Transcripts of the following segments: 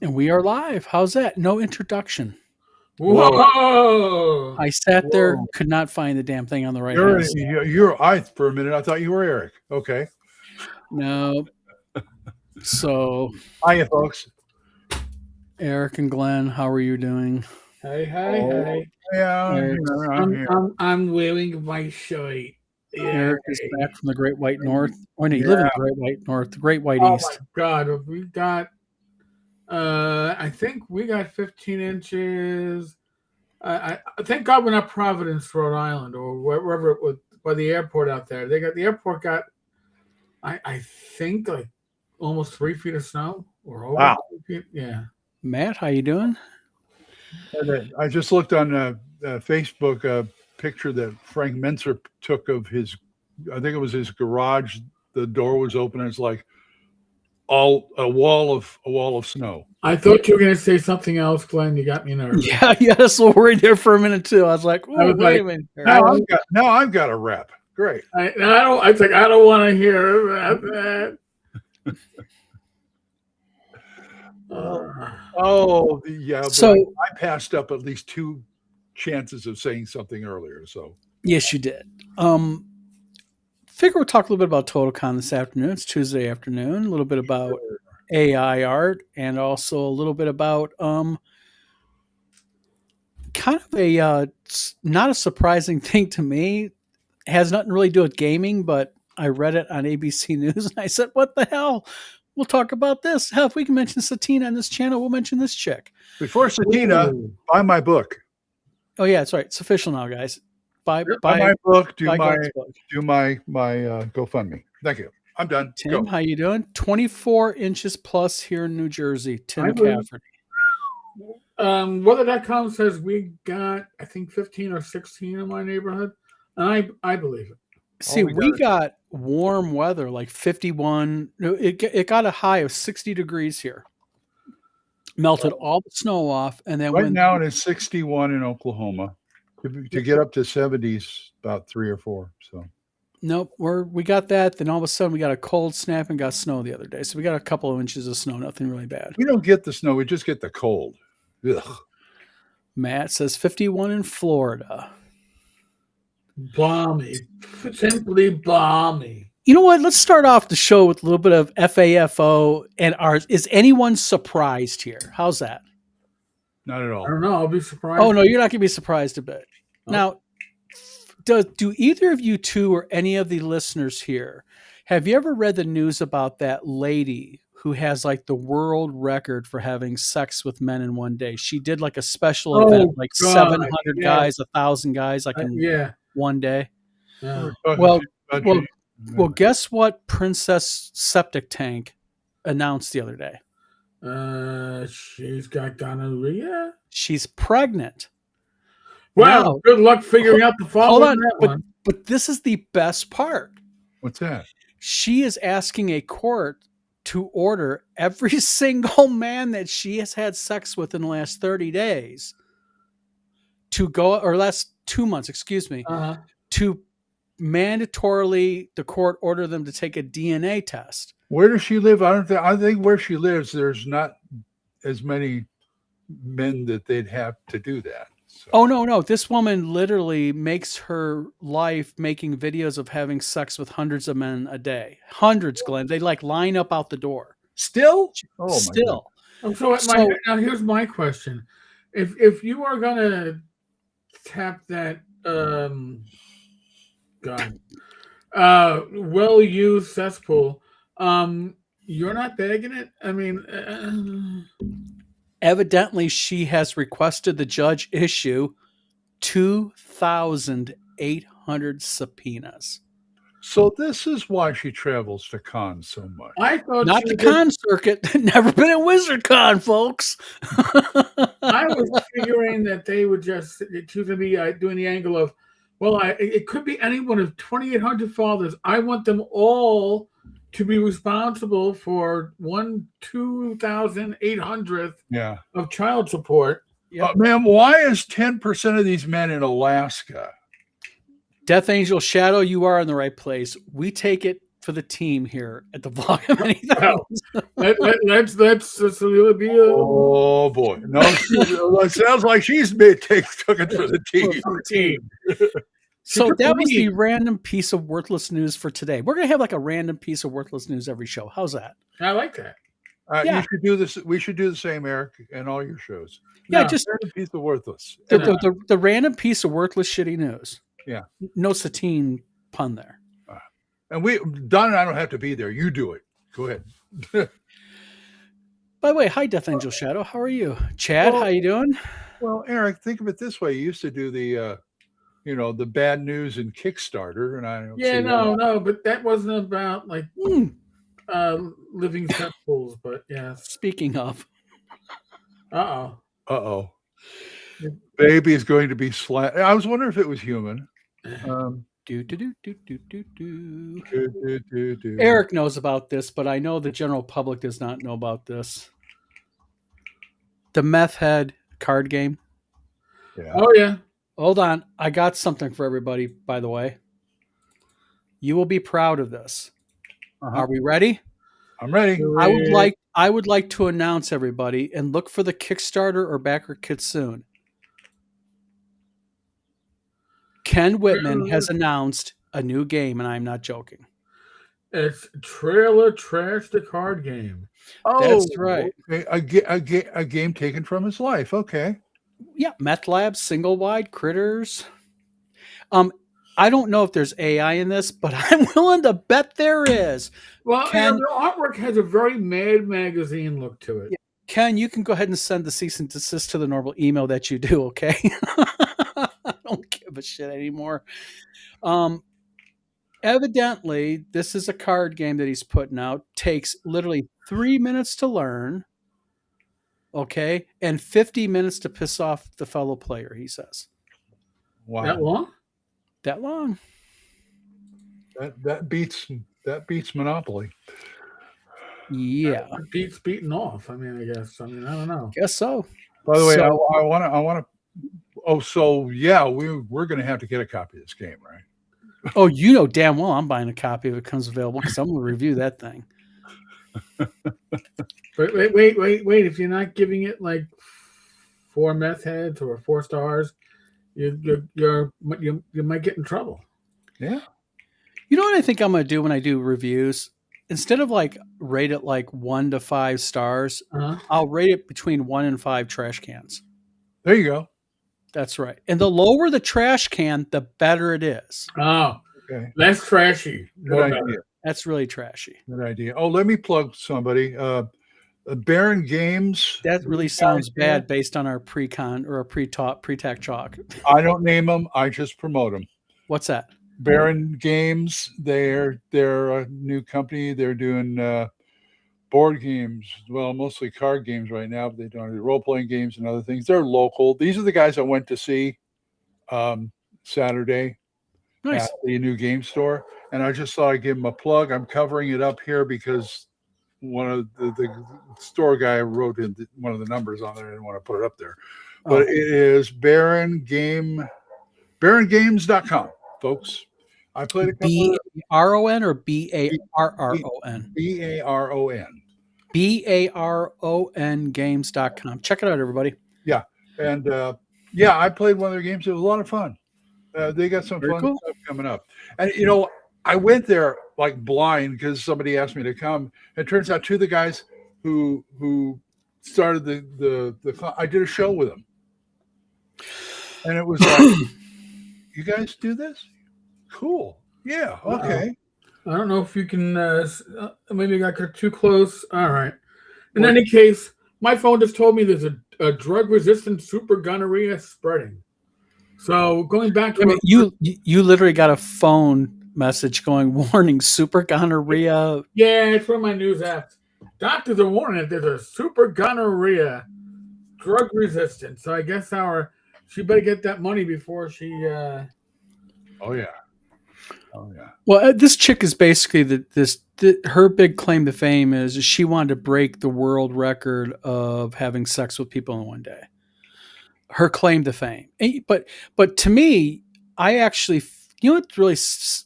And we are live. How's that? No introduction. Whoa! I sat there, Whoa. could not find the damn thing on the right hand side. I for a minute I thought you were Eric. Okay. No. So, Hiya, folks. Eric and Glenn, how are you doing? Hey, Oh, yeah, Eric, I'm here. I'm wearing my shirt. Yeah. Eric is back from the Great White North. Oh, no, you Yeah. live in the Great White North, the Great White Oh East. my God, we got. I think we got 15 inches. I thank God we're not Providence, Rhode Island, or wherever it was by the airport out there. The airport got, I think like almost 3 feet of snow or over. Wow. 3 feet. Yeah. Matt, how you doing? I just looked on Facebook a picture that Frank Menzer took of his. I think it was his garage. The door was open, and it's like a wall of snow. I thought you were going to say something else, Glenn. You got me nervous. Yeah, I was so worried there for a minute too. I was like, I was wait a like, minute. Now I've got a rep. Great. I don't want to hear about that. Yeah. So I passed up at least 2 chances of saying something earlier. So yes, you did. Figure we'll talk a little bit about Totalcon this afternoon. It's Tuesday afternoon. A little bit about AI art, and also a little bit about kind of a not a surprising thing to me. It has nothing really to do with gaming, but I read it on ABC News and I said, "What the hell? We'll talk about this. Hell, if we can mention Satina on this channel, we'll mention this chick." before Satina, buy my book. Oh yeah, that's right. It's official now, guys. Buy my book. Do buy my Greg's book. GoFundMe. Thank you. I'm done. Tim, Go. how you doing? 24 inches plus here in New Jersey. Tim I will- Cafferty. Weather.com says we got, I think, 15 or 16 in my neighborhood, and I believe it. See, we we got got warm weather, like 51. No, it got a high of 60 degrees here. Melted all the snow off, and then Right now it is 61 in Oklahoma. To get up to 70s, about 3 or 4. So nope, we got that. Then all of a sudden we got a cold snap and got snow the other day. So we got a couple of inches of snow, nothing really bad. we don't get the snow; we just get the cold. Ugh. Matt says 51 in Florida. Balmy, simply balmy. You know what? Let's start off the show with a little bit of FAFO and ours. Is anyone surprised here? How's that? Not at all. I don't know. I'll be surprised. Oh no, you're not going to be surprised a bit. Oh. Now, do either of you two or any of the listeners here have you ever read the news about that lady who has like the world record for having sex with men in one day? She did like a special Oh, event, like God, 700 yeah. guys, 1,000 guys, like in Yeah. one day. Yeah. Well, Well, guess what Princess Septic Tank announced the other day? She's got gonorrhea. She's pregnant. Well, Now- good luck figuring out the fall Hold of on, that one. but this is the best part. What's that? She is asking a court to order every single man that she has had sex with in the last 30 days to go, or last 2 months, excuse me, Uh-huh. to mandatorily the court order them to take a DNA test. Where does she live? I think where she lives, there's not as many men that they'd have to do that. So. Oh no, this woman literally makes her life making videos of having sex with hundreds of men a day. Hundreds, Glenn. They like line up out the door. Still? Oh, my Still. So, So- now here's my question: If you are gonna tap that well-used cesspool, you're not bagging it. I mean, Evidently, she has requested the judge issue 2,800 subpoenas. So this is why she travels to cons so much. I thought Not she the was- con circuit. Never been in WizardCon, folks. I was figuring that they would just choose to be doing the angle of, well, it could be any one of 2,800 fathers. I want them all to be responsible for 2,800th Yeah. of child support. Yep. Ma'am, why is 10% of these men in Alaska? Death Angel Shadow, you are in the right place. We take it Yeah. the team here at the vlog of many Well, things. let's really be a Oh boy, no, it sounds like she's took it for the team. for the team. She So took the that was the lead. random piece of worthless news for today. We're gonna have like a random piece of worthless news every show. How's that? I like that. Yeah. You should do this. We should do the same, Eric, and all your shows. Yeah, No. just Random piece of worthless. the random piece of worthless shitty news. Yeah. No Satine pun there. And Don and I don't have to be there. You do it. Go ahead. By the way, hi Death Angel Shadow. How are you? Chad, Well- how you doing? Well, Eric, think of it this way. You used to do the the bad news in Kickstarter, and I don't Yeah, see no, but that wasn't about like living cesspools. But yes. Speaking of. Uh that. Uh-oh. Baby is going to be I was wondering if it was human. Do, do, do, do, do, do, do. Do. Eric knows about this, but I know the general public does not know about this. The Meth Head card game. Yeah. Oh yeah. Hold on. I got something for everybody, by the way. You will be proud of this. Uh-huh. Are we ready? I'm ready. I would like to announce everybody and look for the Kickstarter or backer kit soon. Ken Whitman has announced a new game, and I'm not joking. It's Trailer Trash the card game. Oh, That's right. Okay. A game taken from his life. Okay. Yeah, Meth Lab, Single Wide, Critters. I don't know if there's AI in this, but I'm willing to bet there is. Well, Ken- the artwork has a very Mad Magazine look to it. Yeah. Ken, you can go ahead and send the cease and desist to the normal email that you do, okay? I don't give a shit anymore. Evidently, this is a card game that he's putting out. Takes literally 3 minutes to learn, okay, and 50 minutes to piss off the fellow player, he says. Wow. That long? That long. That beats Monopoly. Yeah. It beats beating off. I mean, I guess. I don't know. Guess so. By the way, So- I want to. Oh, so yeah, we're going to have to get a copy of this game, right? Oh, you know damn well I'm buying a copy if it comes available because I'm going to review that thing. But wait! If you're not giving it like 4 meth heads or 4 stars, you might get in trouble. Yeah. You know what I think I'm going to do when I do reviews? Instead of like rate it like 1 to 5 stars, I'll rate it between 1 and 5 trash cans. There you go. That's right. And the lower the trash can, the better it is. Oh, Okay. less trashy. Good More idea. better. That's really trashy. Good idea. Oh, let me plug somebody. Baron Games. That really sounds bad based on our pre-con or our pre-tac chalk. I don't name them. I just promote them. What's that? Baron Games. They're a new company. They're doing board games. Well, mostly card games right now, but they don't do role-playing games and other things. They're local. These are the guys I went to see Saturday Nice. at the new game store. And I just thought I'd give them a plug. I'm covering it up here because one of the store guy wrote in one of the numbers on there. I didn't want to put it up there. But it is barongames.com, folks. I played a couple B-A-R-O-N or B-A-R-R-O-N? B-A-R-O-N. B-A-R-O-N games.com. Check it out, everybody. And I played one of their games. It was a lot of fun. They got some Very fun cool. stuff coming up. And, I went there like blind because somebody asked me to come. It turns out 2 of the guys who started the I did a show with them. And it was like, you guys do this? Cool. Yeah. Okay. I don't know if you can. Maybe I got too close. All right. In any case, my phone just told me there's a drug-resistant super gonorrhea spreading. So going back to you literally got a phone message going, warning, super gonorrhea. Yeah, it's one of my news apps. Doctors are warning that there's a super gonorrhea, drug resistant. So I guess she better get that money before she. Oh yeah. Well, this chick is basically her big claim to fame is she wanted to break the world record of having sex with people in one day. Her claim to fame. But to me, I actually, what's really,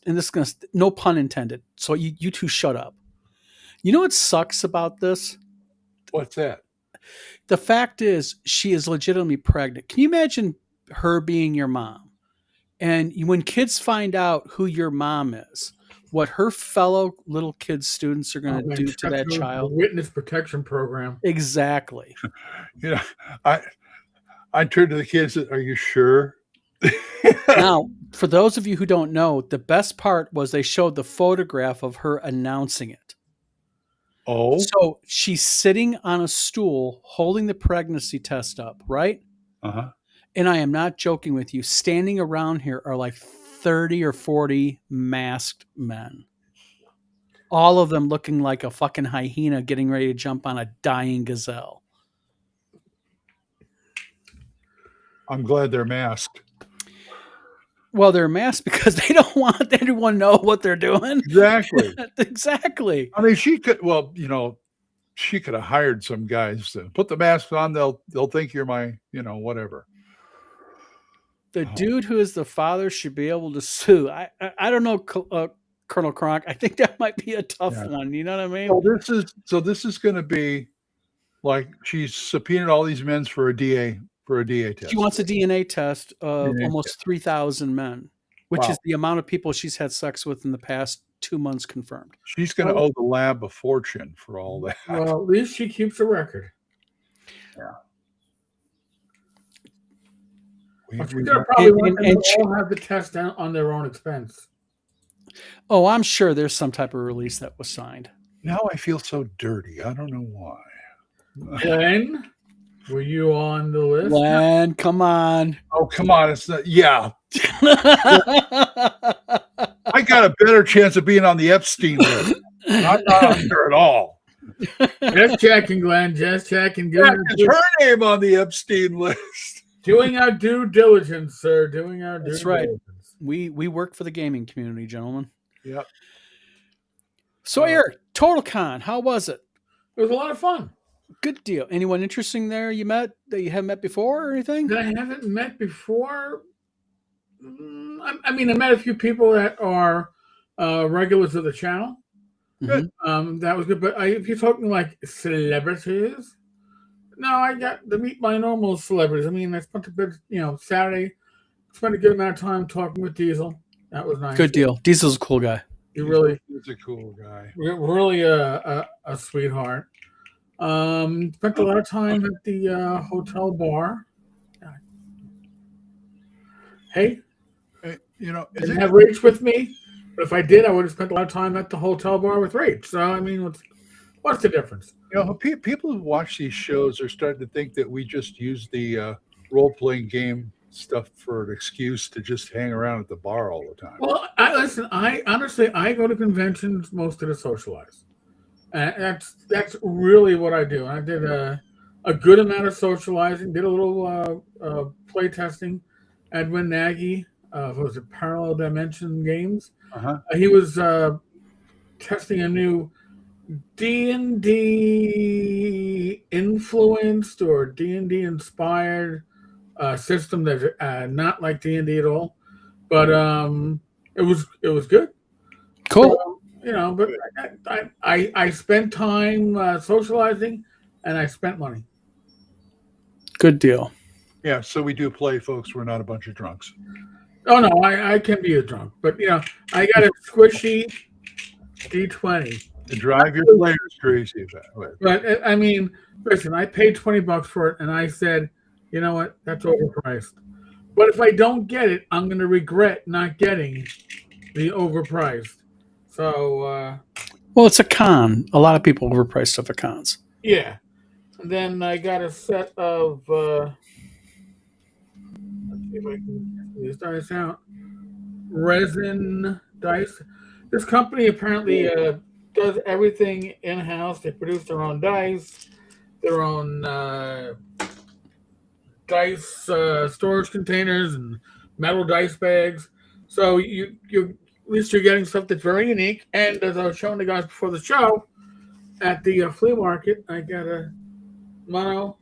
and this is going to, no pun intended, So you two shut up. You know what sucks about this? What's that? The fact is, she is legitimately pregnant. Can you imagine her being your mom? And when kids find out who your mom is, what her fellow little kid students are going Oh, to man, do she's to got that to go to the child. witness protection program. Exactly. You know, I turned to the kids and said, "Are you sure?" Now, for those of you who don't know, the best part was they showed the photograph of her announcing it. Oh, So she's sitting on a stool holding the pregnancy test up, right? uh-huh. And I am not joking with you. Standing around here are like 30 or 40 masked men. All of them looking like a fucking hyena getting ready to jump on a dying gazelle. I'm glad they're masked. Well, they're masked because they don't want anyone to know what they're doing. Exactly. Exactly. I mean, she could. Well, she could have hired some guys to put the mask on. They'll think you're my, whatever. The dude who is the father should be able to sue. I don't know, Colonel Kronk. I think that might be a tough Yeah. one. You know what I mean? So this is going to be like she's subpoenaed all these men for a DA test. She wants a DNA test of DNA almost 3,000 men, which is Wow. the amount of people she's had sex with in the past 2 months confirmed. She's going to owe the lab a fortune for all that. Well, at least she keeps a record. We They're probably want them and to all have the test on their own expense. Oh, I'm sure there's some type of release that was signed. Now I feel so dirty. I don't know why. Glenn, were you on the list? Glenn, come on. Oh, come on. It's not. Yeah. I got a better chance of being on the Epstein list. I'm not on there at all. Just checking, Glenn. Just checking. Yeah, it's her name on the Epstein list. Doing our due diligence, sir. Doing our due That's right. diligence. We work for the gaming community, gentlemen. Yep. So, Eric, Totalcon, how was it? It was a lot of fun. Good deal. Anyone interesting there you met that you haven't met before or anything? That I haven't met before. I mean, I met a few people that are regulars of the channel. Good. That was good. But if you're talking like celebrities, no, I got to meet my normal celebrities. I mean, I spent a bit, Saturday, spent a good amount of time talking with Diesel. That was nice. Good deal. Diesel's a cool guy. He's a cool guy. Really a sweetheart. Spent a lot of time at the hotel bar. Hey, didn't have Rach with me, but if I did, I would have spent a lot of time at the hotel bar with Rach. So I mean, what's the difference? People who watch these shows are starting to think that we just use the role-playing game stuff for an excuse to just hang around at the bar all the time. Well, I honestly go to conventions mostly to socialize. That's really what I do. I did a good amount of socializing. Did a little play testing. Edwin Nagy, was it Parallel Dimension Games? He was testing a new D&D influenced or D&D inspired system that's not like D&D at all, but it was good. Cool. So, but I spent time socializing, and I spent money. Good deal. Yeah, so we do play, folks. We're not a bunch of drunks. Oh no, I can be a drunk, but I got a squishy D20. To drive your players crazy. But I mean, listen, I paid $20 for it, and I said, you know what, that's overpriced. But if I don't get it, I'm going to regret not getting the overpriced. So, well, it's a con. A lot of people overprice stuff at cons. Yeah. And then I got a set of, let's see if I can get these dice out. Resin dice. This company apparently does everything in-house. They produce their own dice, their own dice storage containers and metal dice bags. So you at least you're getting stuff that's very unique. And as I was showing the guys before the show, at the flea market, I got a mono.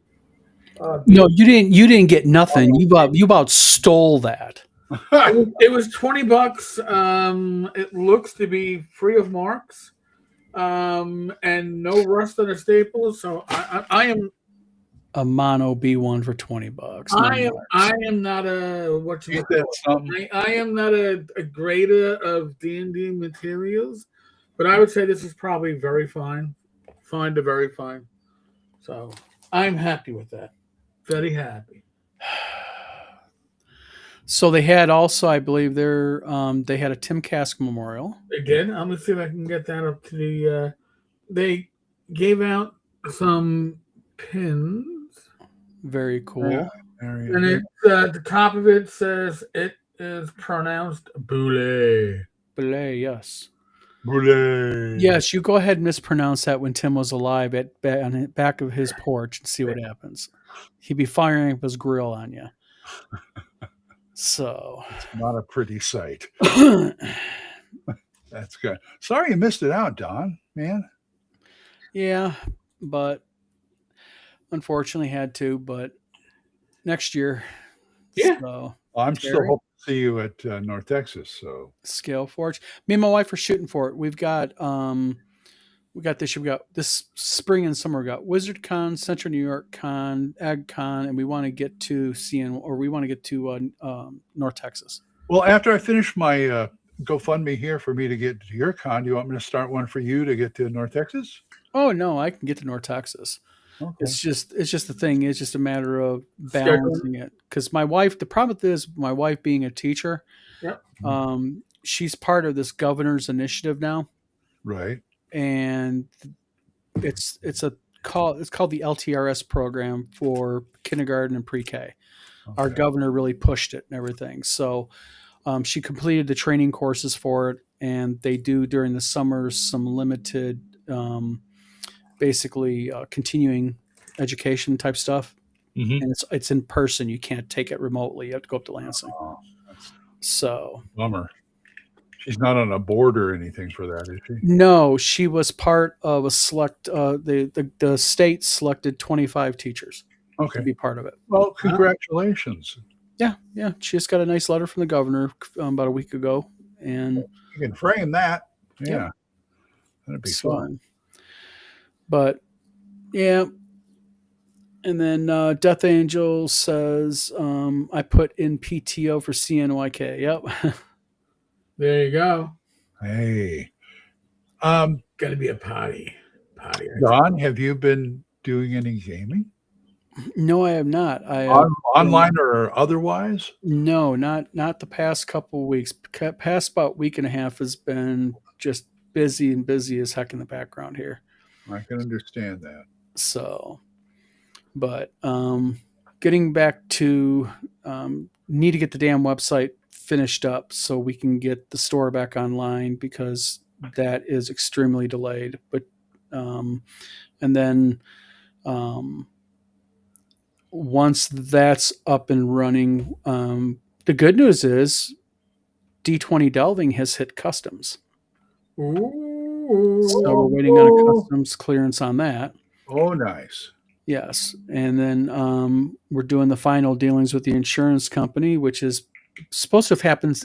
No, you didn't. You didn't get nothing. You about stole that. It was $20. It looks to be free of marks, and no rust on the staples. So I am A mono B1 for $20. No I marks. am not a what you Ain't that something? I am not a grader of D&D materials, but I would say this is probably very fine to very fine. So I'm happy with that. Very happy. So they had also, I believe, they had a Tim Kask Memorial. They did. I'm gonna see if I can get that up to the. They gave out some pins, Very cool. and it the top of it says it is pronounced "boule." Belay, yes. Boulet. Yes, you go ahead and mispronounce that when Tim was alive on the back of his porch and see what happens. He'd be firing up his grill on you. So, Not a pretty sight. That's good. Sorry you missed it out, Don. Man. yeah, but unfortunately had to. But next year, Yeah. So, I'm still Terry? hoping to see you at North Texas. So Scale Forge. Me and my wife are shooting for it. We got this year. We got this spring and summer. We got Wizard Con, Central New York Con, Ag Con, and we want to get to North Texas. well, after I finish my GoFundMe here for me to get to your con, do you want me to start one for you to get to North Texas? Oh no, I can get to North Texas. Okay. It's just the thing. It's just a matter of balancing it. Because my wife, the problem with this, my wife being a teacher, Yep. she's part of this governor's initiative now, Right. and it's called the LTRS program for kindergarten and pre-K. Our Okay. governor really pushed it and everything. So she completed the training courses for it, and they do during the summers some limited, basically continuing education type stuff. Mhm. And it's in person. You can't take it remotely. You have to go up to Lansing. Oh, that's So a bummer. She's not on a board or anything for that, is she? no, she was part of a select. The state selected 25 teachers to Okay. be part of it. Well, congratulations. Yeah. She just got a nice letter from the governor about a week ago, and You can frame that. Yeah. Yep. That'd be so, fun. but yeah. And then Death Angel says, I put in PTO for CNYK. Yep. There you go. Hey. Got to be a potty. Don, have you been doing any gaming? No, I have not. Online or otherwise? No, not the past couple of weeks. Past about week and a half has been just busy as heck in the background here. I can understand that. So, but getting back to need to get the damn website finished up so we can get the store back online because that is extremely delayed. But and then once that's up and running, the good news is D20 Delving has hit customs. Ooh. So we're waiting on a customs clearance on that. Oh, nice. Yes. And then we're doing the final dealings with the insurance company, which is supposed to have happened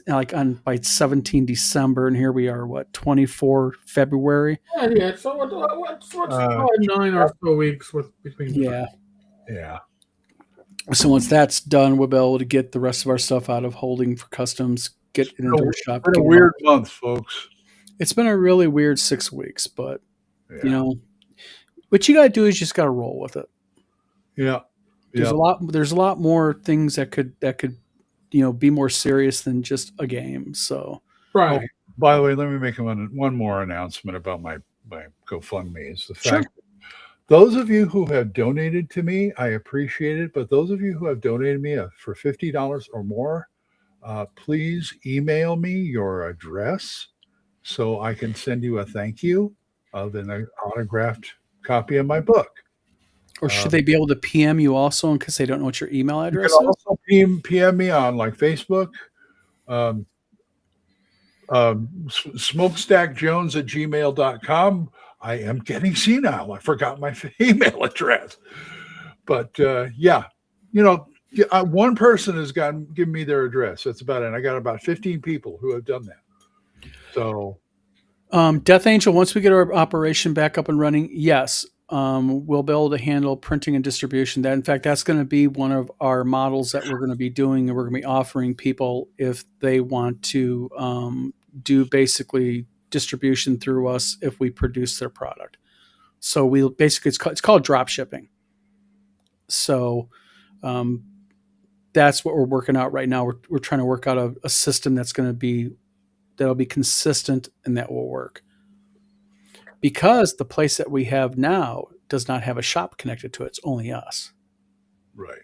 by 17 December. And here we are, 24 February? Yeah. So what's 9 or so weeks between? Yeah. Yeah. So once that's done, we'll be able to get the rest of our stuff out of holding for customs, get it into their shop. It's been a weird month, folks. It's been a really weird 6 weeks, but Yeah. what you got to do is just got to roll with it. Yeah. There's a lot more things that could be more serious than just a game. So Right. Oh, by the way, let me make one more announcement about my GoFundMe. Is the fact that those of you who have donated to me, I appreciate it. But those of you who have donated me for $50 or more, please email me your address so I can send you a thank you of an autographed copy of my book. Or should they be able to PM you also in case they don't know what your email address You can is? also PM me on Facebook, smokestackjones@gmail.com. I am getting senile. I forgot my email address. But Yeah, one person has given me their address. That's about it. I got about 15 people who have done that. So Death Angel, once we get our operation back up and running, yes, we'll be able to handle printing and distribution. That, in fact, that's going to be one of our models that we're going to be doing, and we're going to be offering people if they want to do basically distribution through us if we produce their product. So we basically it's called drop shipping. So um, that's what we're working out right now. We're trying to work out a system that'll be consistent and that will work. Because the place that we have now does not have a shop connected to it. It's only us. right.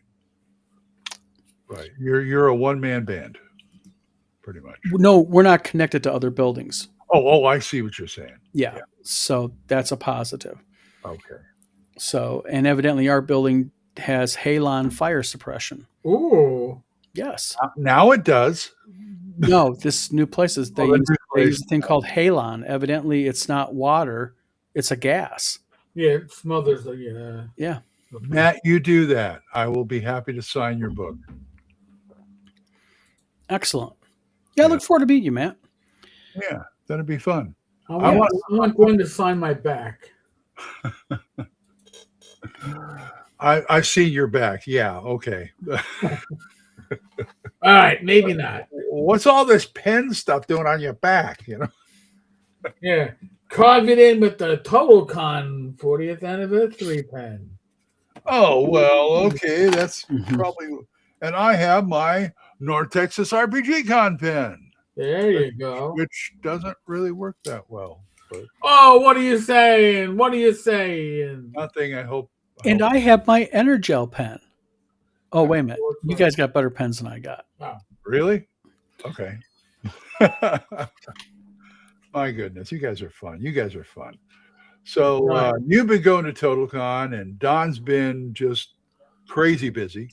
You're a one-man band, pretty much. No, we're not connected to other buildings. Oh, I see what you're saying. Yeah. So that's a positive. Okay. So, and evidently our building has halon fire suppression. Ooh. Yes. Now it does. No, this new place is they Oh, the use, new they place. use a thing called halon. Evidently it's not water, it's a gas. Yeah, it smothers the Yeah. Matt, you do that. I will be happy to sign your book. Excellent. Yeah, I look forward to meeting you, Matt. Yeah, that'd be fun. I want Glenn to sign my back. I see your back. Yeah, okay. All right, maybe not. What's all this pen stuff doing on your back? You know. Yeah, carve it in with the Totalcon 40th anniversary pen. Oh well, okay. That's Mhm. probably. And I have my North Texas RPG Con pen, There you go. which doesn't really work that well. But Oh, what are you saying? What are you saying? nothing. I hope. And I have my Energel pen. Oh, wait a minute. You guys got better pens than I got. Really? Okay. My goodness, you guys are fun. So you've been going to Totalcon, and Don's been just crazy busy.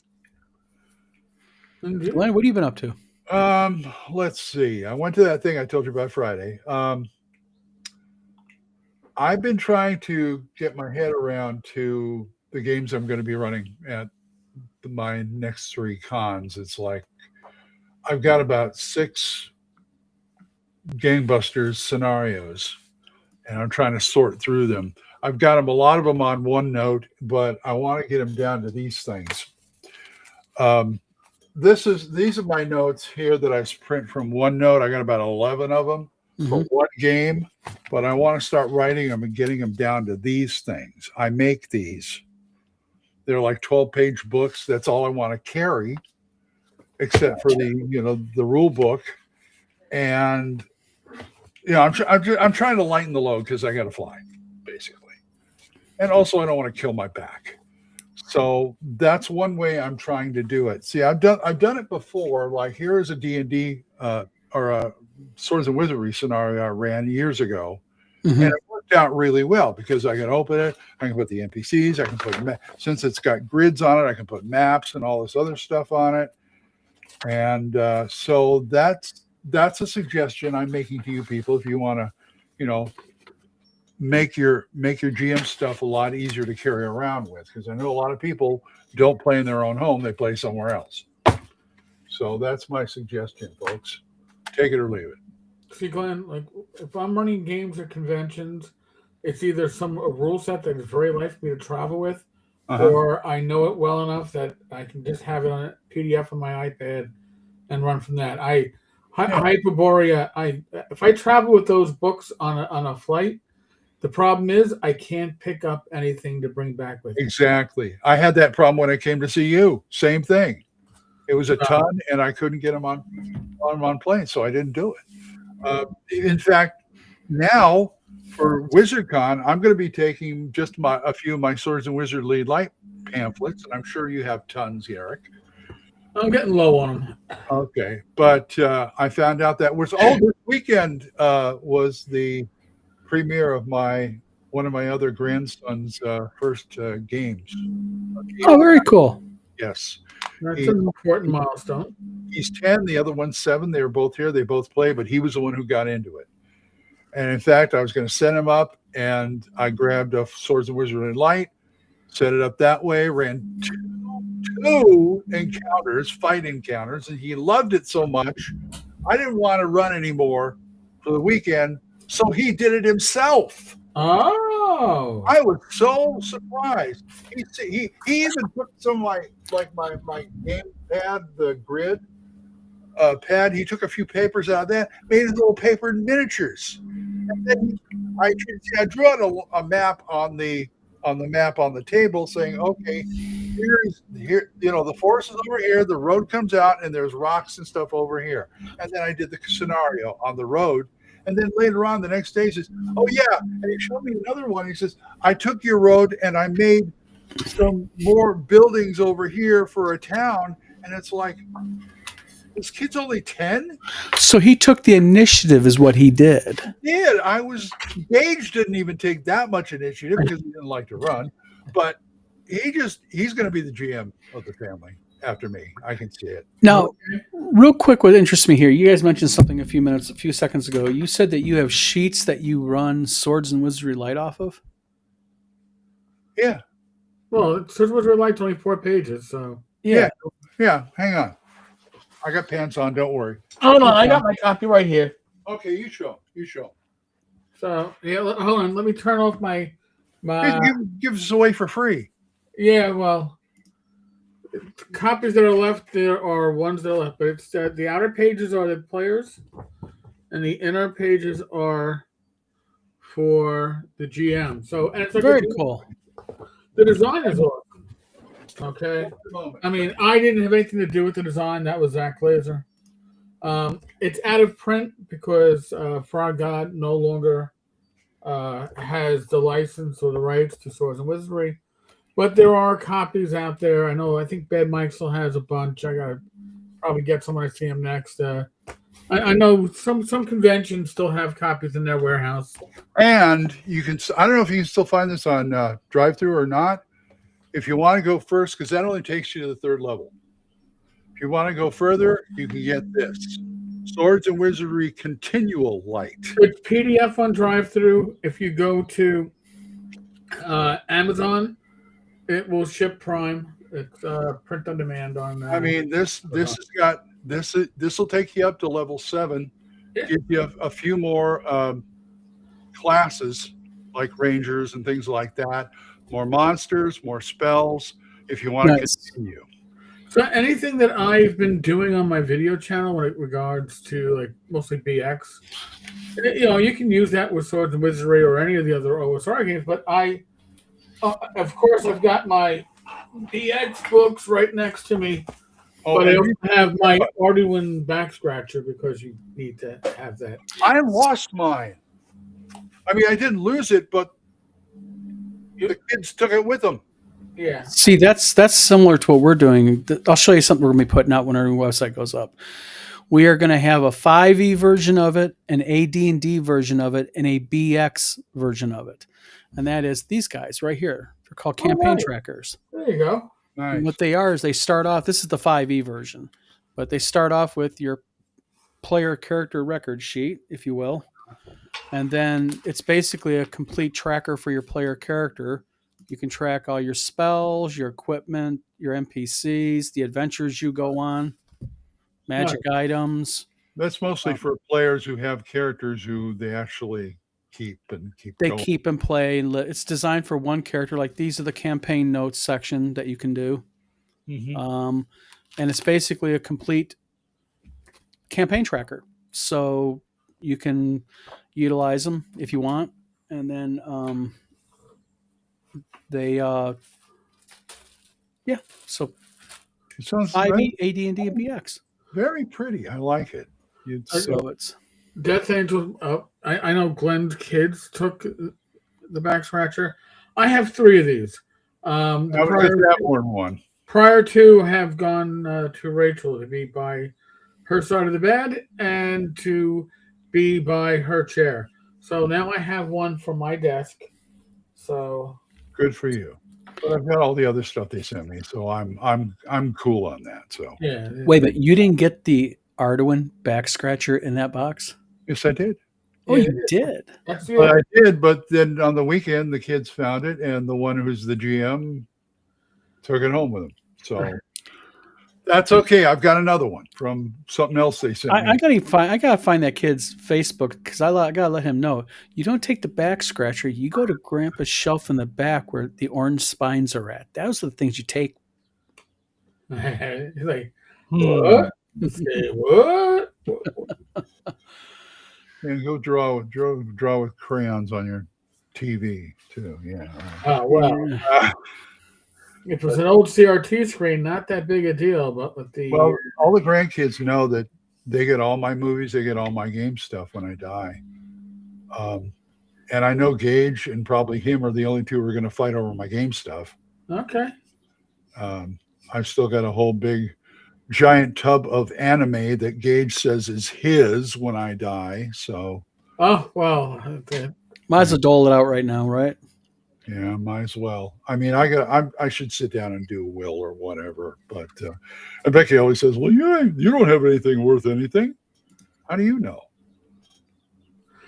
Indeed. Glenn, what have you been up to? Let's see. I went to that thing I told you about Friday. I've been trying to get my head around to the games I'm going to be running at my next 3 cons. It's like I've got about 6 gangbusters scenarios, and I'm trying to sort through them. I've got them, a lot of them on OneNote, but I want to get them down to these things. These are my notes here that I print from OneNote. I got about 11 of them for one game, but I want to start writing them and getting them down to these things. I make these. They're like 12-page books. That's all I want to carry, except for the rule book. And I'm trying to lighten the load because I got to fly, basically, and also I don't want to kill my back. So that's one way I'm trying to do it. See, I've done it before. Like here is a D&D or a Swords and Wizardry scenario I ran years ago, and it worked out really well because I can open it, I can put the NPCs, I can put since it's got grids on it, I can put maps and all this other stuff on it, and so that's a suggestion I'm making to you people if you want to, make your GM stuff a lot easier to carry around with, because I know a lot of people don't play in their own home, they play somewhere else. So that's my suggestion, folks. Take it or leave it. See, Glenn, like if I'm running games or conventions, it's either a rule set that is very light for me to travel with, or I know it well enough that I can just have it on a PDF on my iPad and run from that. Hyperborea. If I travel with those books on a flight, the problem is I can't pick up anything to bring back with me. Exactly. I had that problem when I came to see you. Same thing. It was a ton, and I couldn't get them on planes, so I didn't do it. In fact, now for WizardCon, I'm going to be taking just a few of my Swords and Wizardry Light pamphlets, and I'm sure you have tons, Eric. I'm getting low on them. Okay, but I found out that this weekend was the premiere of one of my other grandson's first games. Oh, very cool. Yes. That's an important milestone. He's 10, the other one's 7. They were both here. They both play, but he was the one who got into it. And in fact, I was going to send him up, and I grabbed a Swords and Wizardry Light, set it up that way, ran 2 2 encounters, fight encounters, and he loved it so much. I didn't want to run anymore for the weekend, so he did it himself. Oh, I was so surprised. He even took some of my game pad, the grid pad. He took a few papers out of that, made his little paper miniatures. And then I drew out a map on the map on the table, saying, "Okay, here, the forest is over here. The road comes out, and there's rocks and stuff over here." And then I did the scenario on the road. And then later on, the next day, he says, "Oh yeah," and he showed me another one. He says, "I took your road and I made some more buildings over here for a town." And it's like, this kid's only 10. So he took the initiative, is what he did. I was Gage didn't even take that much initiative because he didn't like to run, but he's going to be the GM of the family after me. I can see it. Now, real quick, what interests me here, you guys mentioned something a few seconds ago. You said that you have sheets that you run Swords and Wizardry Light off of? Yeah. well, Swords was like 24 pages, so. Yeah. Hang on. I got pants on. Don't worry. Hold on, I got my copy right here. Okay, you show. So yeah, hold on. Let me turn off my. Give us away for free. Yeah, well, copies that are left there are ones that are left, but it's the outer pages are the players, and the inner pages are for the GM. So and it's like Very cool. The design is awesome. Okay. I mean, I didn't have anything to do with the design. That was Zach Glazer. It's out of print because Frog God no longer has the license or the rights to Swords and Wizardry. But there are copies out there. I think Bad Mike still has a bunch. I gotta probably get some when I see him next. I know some conventions still have copies in their warehouse. And you can. I don't know if you can still find this on drive-through or not. If you want to go first, because that only takes you to the 3rd level. If you want to go further, you can get this Swords and Wizardry Continual Light. It's PDF on drive-through. If you go to Amazon, it will ship Prime. It's print on demand on. I mean, this has got this will take you up to level 7. Yeah. Give you a few more classes like Rangers and things like that. More monsters, more spells, if you want to continue. So anything that I've been doing on my video channel with regards to like mostly BX, you can use that with Swords and Wizardry or any of the other OSR games. But of course, I've got my BX books right next to me. But I also have my Arduin back scratcher because you need to have that. I lost mine. I mean, I didn't lose it, but the kids took it with them. Yeah. See, that's similar to what we're doing. I'll show you something we're going to be putting out when our new website goes up. We are going to have a 5e version of it, an AD&D version of it, and a BX version of it. And that is these guys right here. They're called campaign trackers. There you go. Nice. And what they are is they start off, this is the 5e version, but they start off with your player character record sheet, if you will. And then it's basically a complete tracker for your player character. You can track all your spells, your equipment, your NPCs, the adventures you go on, magic items. That's mostly for players who have characters who they actually keep They going. keep and play. And it's designed for one character. Like these are the campaign notes section that you can do. Mm-hmm. And it's basically a complete campaign tracker. So you can utilize them if you want. And then so It sounds 5e, AD&D, and BX. very pretty. I like it. So it's Death Angel. I know Glenn's kids took the back scratcher. I have 3 of these. Prior to have gone to Rachel to be by her side of the bed and to be by her chair. So now I have one for my desk. So good for you. But I've got all the other stuff they sent me, so I'm cool on that. So yeah. Wait, but you didn't get the Arduin back scratcher in that box? yes, I did. Oh, you did. But I did, but then on the weekend the kids found it, and the one who's the GM took it home with him. So that's okay. I've got another one from something else they sent me. I gotta find that kid's Facebook because I gotta let him know. You don't take the back scratcher. You go to Grandpa's shelf in the back where the orange spines are at. Those are the things you take. He's like, Hmm. what? Say what? And go draw with crayons on your TV too. Yeah. Oh well. It was an old CRT screen, not that big a deal, but with the Well, all the grandkids know that they get all my movies, they get all my game stuff when I die. And I know Gage and probably him are the only two who are going to fight over my game stuff. okay. I've still got a whole big giant tub of anime that Gage says is his when I die. So, Oh well, okay. Might as well dole it out right now, right? yeah, might as well. I mean, I should sit down and do a will or whatever. But and Becky always says, "Well, you don't have anything worth anything." How do you know?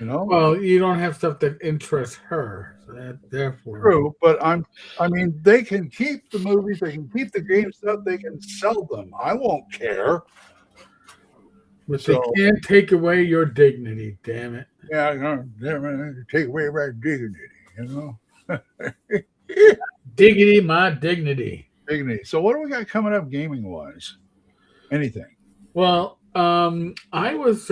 You know. Well, you don't have stuff that interests her, so therefore. True, but I mean, they can keep the movies, they can keep the game stuff, they can sell them. I won't care. But So- they can't take away your dignity. Damn it. Yeah, take away my dignity, you know. Diggity, my dignity. Dignity. So, what do we got coming up gaming wise? Anything? Well, I was.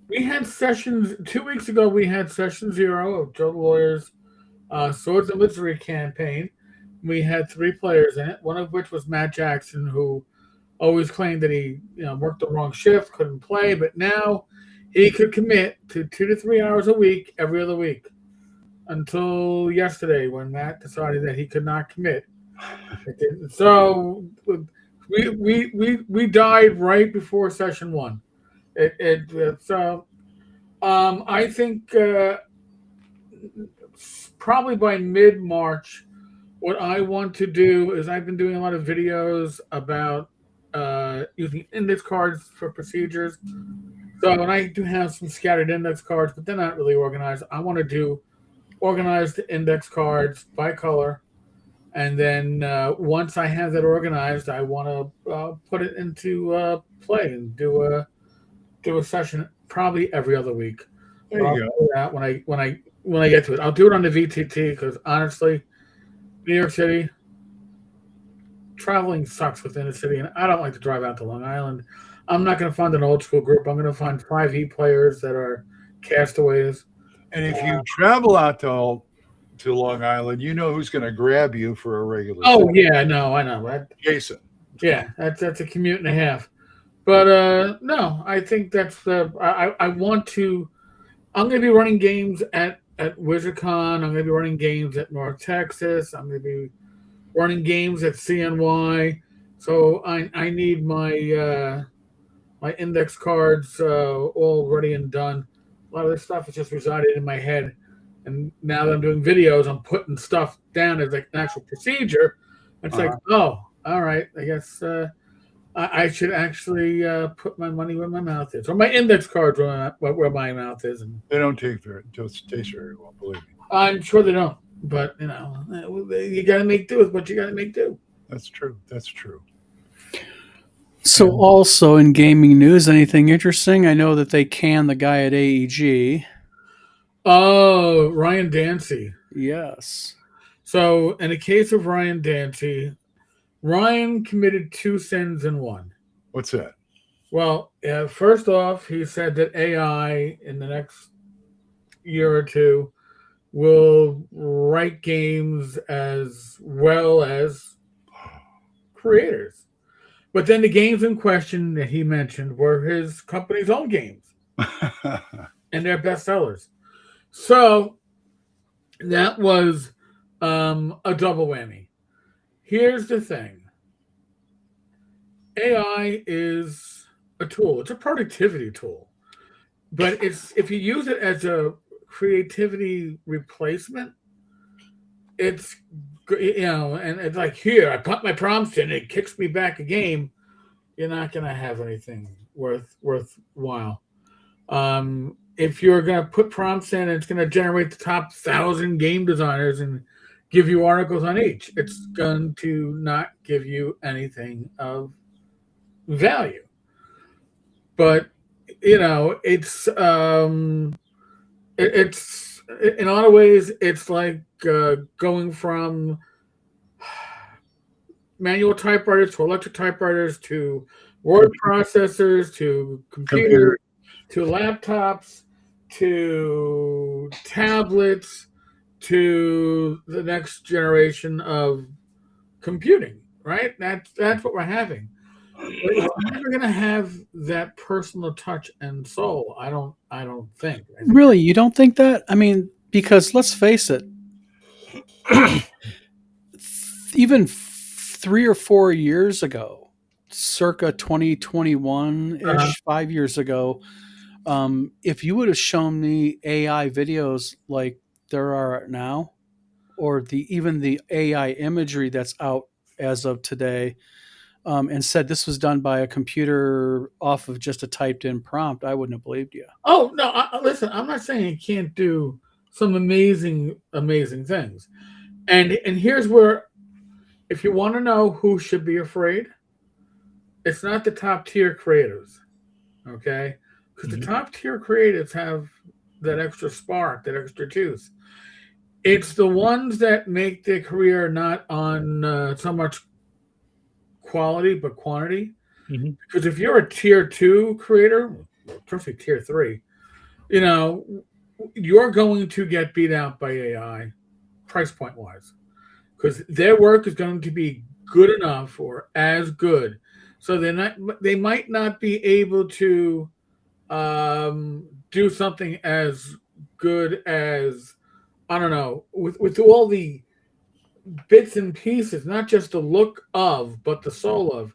We had sessions 2 weeks ago. We had session 0 of Joe the Lawyer's Swords and Wizardry campaign. We had 3 players in it. One of which was Matt Jackson, who always claimed that he worked the wrong shift, couldn't play, but now he could commit to 2 to 3 hours a week, every other week, until yesterday when Matt decided that he could not commit. So we died right before session 1. I think probably by mid-March, what I want to do is I've been doing a lot of videos about using index cards for procedures. So, and I do have some scattered index cards, but they're not really organized. I want to do organized index cards by color. And then once I have that organized, I want to put it into play and do a session probably every other week. There you I'll go. do that when I get to it. I'll do it on the VTT because honestly, New York City traveling sucks within the city, and I don't like to drive out to Long Island. I'm not going to find an old school group. I'm going to find 5e players that are castaways. And if you travel out to Long Island, you know who's going to grab you for a regular. Oh yeah, I know. Jason. Yeah, that's a commute and a half. But no, I think that's I want to. I'm going to be running games at WizardCon. I'm going to be running games at North Texas. I'm going to be running games at CNY. So I need my my index cards all ready and done. A lot of this stuff is just resided in my head. And now that I'm doing videos, I'm putting stuff down as like an actual procedure. It's like, oh, all right. I guess I should actually put my money where my mouth is, or my index cards where my mouth is. And They don't taste very well, believe me. I'm sure they don't, but you got to make do with what you got to make do. That's true. That's true. So, also in gaming news, anything interesting? I know that they canned the guy at AEG. Oh, Ryan Dancy. Yes. So, in the case of Ryan Dancy, Ryan committed 2 sins in one. What's that? Well, first off, he said that AI in the next year or two will write games as well as creators. But then the games in question that he mentioned were his company's own games, and they're bestsellers. So that was a double whammy. Here's the thing. AI is a tool. It's a productivity tool. But if you use it as a creativity replacement, it's, and it's like, here, I put my prompts in, it kicks me back a game. You're not going to have anything worthwhile. If you're going to put prompts in, it's going to generate the top 1,000 game designers and give you articles on each. It's going to not give you anything of value. But it's in a lot of ways it's like going from manual typewriters to electric typewriters to word processors to Computer. computers to laptops to tablets to the next generation of computing, right? That's what we're having. But it's never going to have that personal touch and soul. I don't think. I think Really, you don't think that? I mean, because let's face it, even 3 or 4 years ago, circa 2021 uh, ish, 5 years ago, if you would have shown me AI videos like there are now, or even the AI imagery that's out as of today, and said this was done by a computer off of just a typed in prompt, I wouldn't have believed you. oh no! Listen, I'm not saying you can't do some amazing things. And here's where, if you want to know who should be afraid, it's not the top tier creators, okay? Because the top tier creators have that extra spark, that extra juice. It's the ones that make their career not on so much quality but quantity. Mhm. Because if you're a tier 2 creator, especially tier 3, you know, you're going to get beat out by AI price point wise. Because their work is going to be good enough or as good. So they might not be able to do something as good as, I don't know, with all the bits and pieces, not just the look of, but the soul of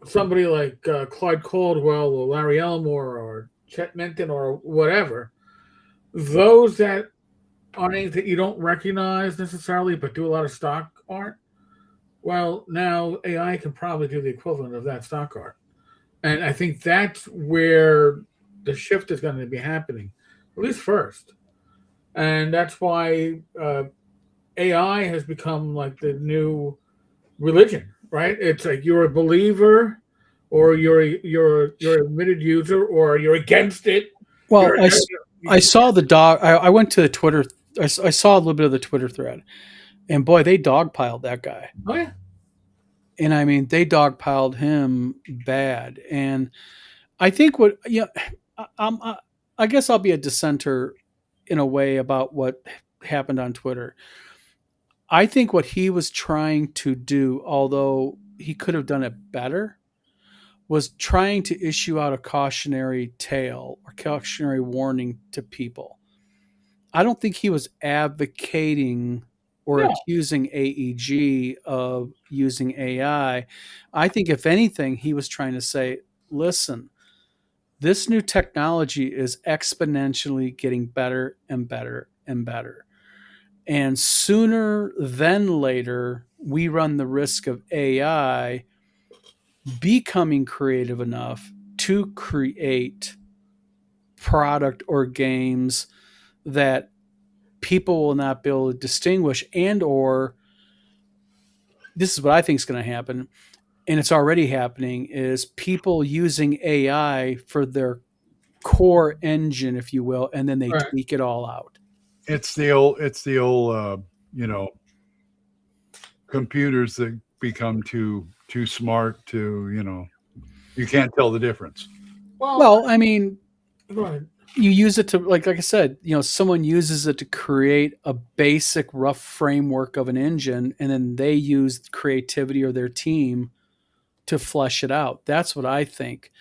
somebody like Clyde Caldwell or Larry Elmore or Chet Menton or whatever. Those that aren't anything that you don't recognize necessarily, but do a lot of stock art. Well, now AI can probably do the equivalent of that stock art. And I think that's where the shift is going to be happening, at least first. And that's why AI has become like the new religion, right? It's like you're a believer, or you're an admitted user, or you're against it. Well, You're, I saw the dog. I went to the Twitter. I saw a little bit of the Twitter thread, and boy, they dogpiled that guy. oh yeah, And I mean, they dogpiled him bad. And I think I guess I'll be a dissenter in a way about what happened on Twitter. I think what he was trying to do, although he could have done it better, was trying to issue out a cautionary tale or cautionary warning to people. I don't think he was advocating or no, accusing AEG of using AI. I think, if anything, he was trying to say, listen, this new technology is exponentially getting better and better and better. And sooner than later, we run the risk of AI becoming creative enough to create product or games that people will not be able to distinguish, and or this is what I think is going to happen, and it's already happening, is people using AI for their core engine, if you will, and then they right. tweak it all out. It's the old you know, computers that become too smart to, you can't tell the difference. Well, I mean, go ahead. you use it to, like I said, someone uses it to create a basic rough framework of an engine, and then they use creativity or their team to flesh it out. That's what I think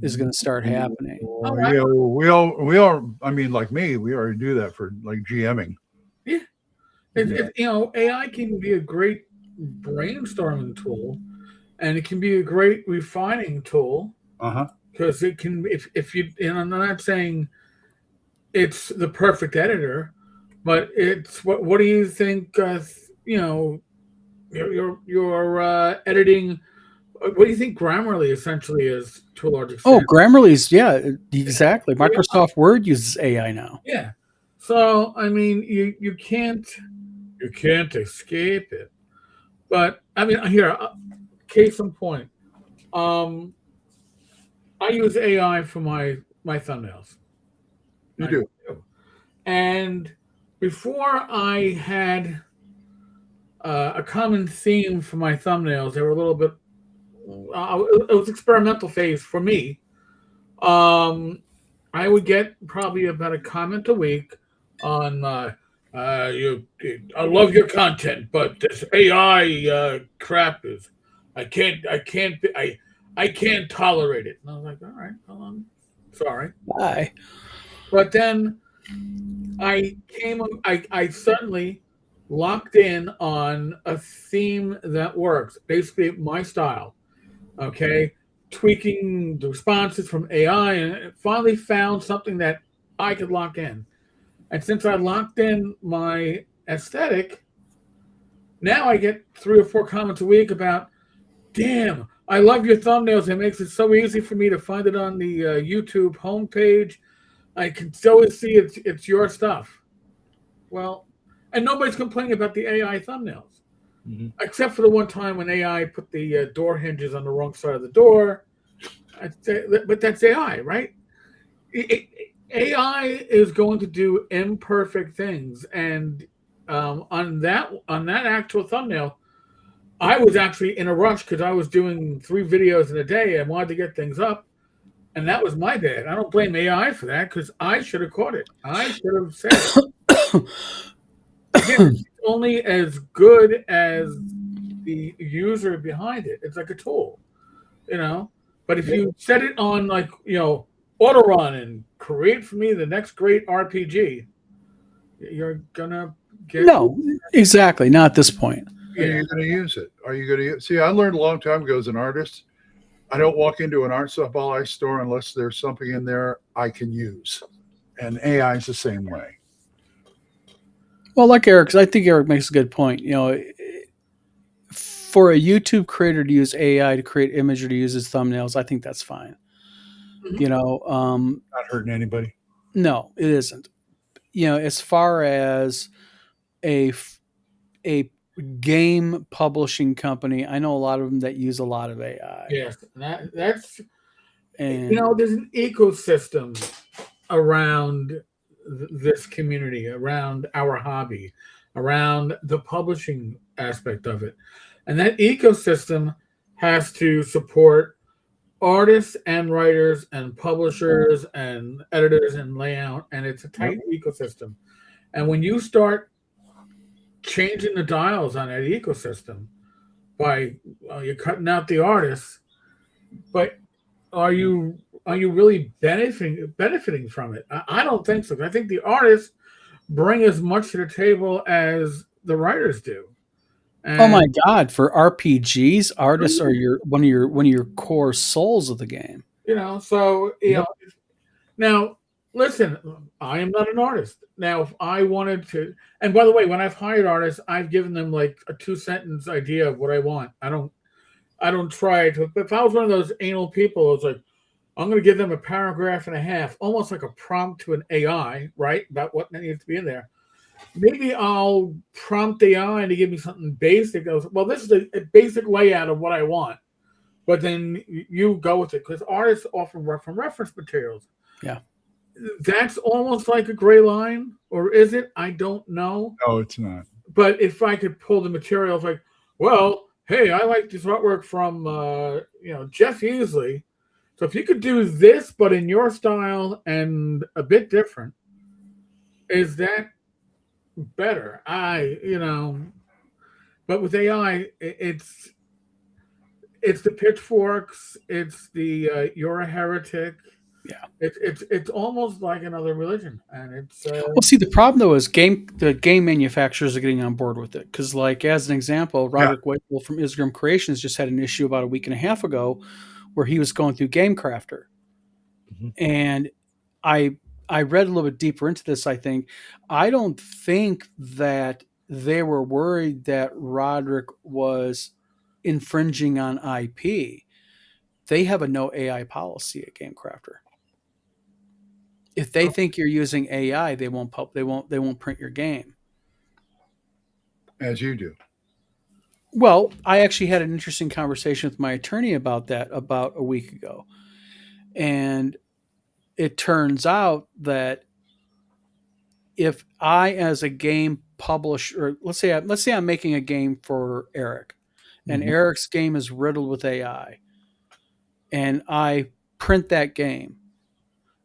is going to start happening. Oh, Yeah, we all. I mean, like me, we already do that for like GMing. yeah. AI can be a great brainstorming tool, and it can be a great refining tool. Because it can, if you, and I'm not saying it's the perfect editor, but it's what do you think? You're editing. What do you think Grammarly essentially is to a large Oh, extent? Grammarly's, yeah, exactly. Microsoft Word uses AI now. Yeah. So I mean, you can't escape it. But I mean, here, case in point, um, I use AI for my thumbnails. You I do. do. And before I had a common theme for my thumbnails, they were a little bit. It was experimental phase for me. Um, I would get probably about a comment a week on I love your content, but this AI crap is I can't tolerate it. And I was like, all right, well, I'm sorry. Bye. But then I suddenly locked in on a theme that works, basically my style. Okay, tweaking the responses from AI, and finally found something that I could lock in. And since I locked in my aesthetic, now I get 3 or 4 comments a week about, damn, I love your thumbnails. It makes it so easy for me to find it on the YouTube homepage. I can always see it's your stuff. Well, and nobody's complaining about the AI thumbnails, except for the one time when AI put the door hinges on the wrong side of the door. But that's AI, right? AI is going to do imperfect things, and on that actual thumbnail, I was actually in a rush because I was doing 3 videos in a day. I wanted to get things up, and that was my bad. I don't blame AI for that because I should have caught it. I should have said it. Again, it's only as good as the user behind it. It's like a tool, you know. But if you set it on like auto run and create for me the next great RPG, you're gonna get No, exactly. Not at this point. Are you going to use it? Are you going to see? I learned a long time ago as an artist, I don't walk into an art supply store unless there's something in there I can use, and AI is the same way. Well, like Eric, 'cause I think Eric makes a good point. For a YouTube creator to use AI to create image or to use his thumbnails, I think that's fine. Mhm. Not hurting anybody. No, it isn't. As far as a a game publishing company, I know a lot of them that use a lot of AI. Yes, that's And there's an ecosystem around this community, around our hobby, around the publishing aspect of it, and that ecosystem has to support artists and writers and publishers and editors and layout, and it's a tight ecosystem. And when you start changing the dials on that ecosystem by you're cutting out the artists, but are you really benefiting from it? I don't think so. I think the artists bring as much to the table as the writers do. oh my And God, for RPGs, artists are one of your core souls of the game. so Yep. now listen, I am not an artist. Now, if I wanted to, and by the way, when I've hired artists, I've given them like a 2 sentence idea of what I want. I don't try to. If I was one of those anal people, it's like I'm going to give them a paragraph and a half, almost like a prompt to an AI, right, about what needs to be in there. Maybe I'll prompt AI to give me something basic. Goes, well, this is a basic layout of what I want, but then you go with it because artists often work from reference materials. Yeah. That's almost like a gray line, or is it? I don't know. No, it's not. But if I could pull the materials, like, well, hey, I like this artwork from Jeff Easley. So if you could do this, but in your style and a bit different, is that better? But with AI, it's the pitchforks, it's the you're a heretic. Yeah. It's almost like another religion, and it's Well, see, the problem though is the game manufacturers are getting on board with it because, like, as an example, Roderick Wakefield from Isgrim Creations just had an issue about a week and a half ago where he was going through Game Crafter, and I I read a little bit deeper into this. I don't think that they were worried that Roderick was infringing on IP. They have a no AI policy at Game Crafter. If they think you're using AI, they won't print your game. As you do. Well, I actually had an interesting conversation with my attorney about that about a week ago. And it turns out that if I, as a game publisher, let's say I'm making a game for Eric, and Mhm. Eric's game is riddled with AI, and I print that game,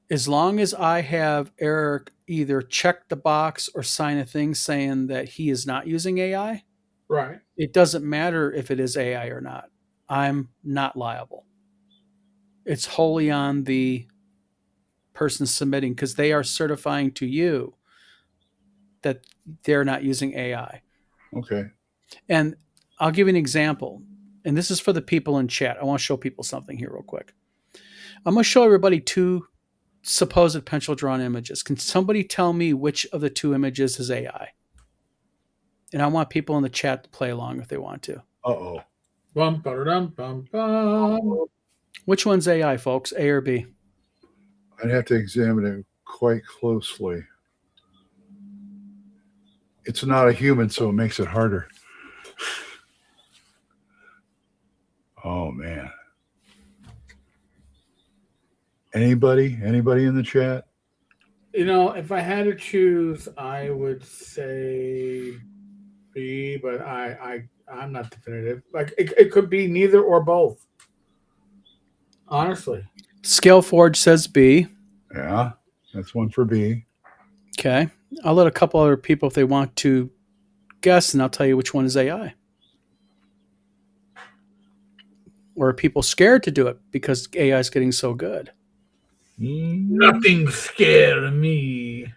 as long as I have Eric either check the box or sign a thing saying that he is not using AI, Right. it doesn't matter if it is AI or not. I'm not liable. It's wholly on the person submitting because they are certifying to you that they're not using AI. Okay. And I'll give you an example. And this is for the people in chat. I want to show people something here real quick. I'm going to show everybody two supposed pencil drawn images. Can somebody tell me which of the two images is AI? And I want people in the chat to play along if they want to. Uh-oh. Bum, ba-da-dum, bum, bum. Which one's AI, folks? A or B? I'd have to examine it quite closely. It's not a human, so it makes it harder. Oh, man. Anybody in the chat? You know, if I had to choose, I would say B, but I'm not definitive. Like it could be neither or both. Honestly. Scaleforge says B. Yeah, that's one for B. Okay. I'll let a couple other people, if they want to guess, and I'll tell you which one is AI. Or are people scared to do it because AI is getting so good? Nothing scared me.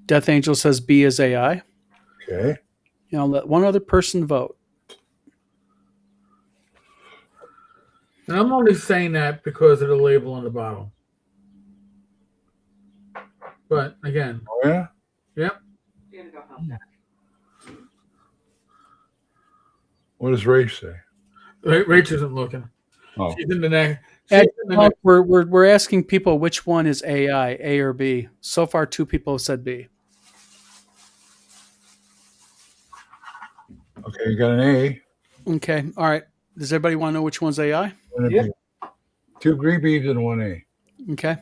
Death Angel says B is AI. Okay. And I'll let one other person vote. And I'm only saying that because of the label on the bottle. But again, Oh, yeah? yep. What does Ray say? Rach isn't looking. Oh, She's in the next. We're asking people which one is AI, A or B. So far, two people have said B. okay. You got an A. Okay. All right. Does everybody want to know which one's AI? And a Yep. B. Two green beans and one A. Okay.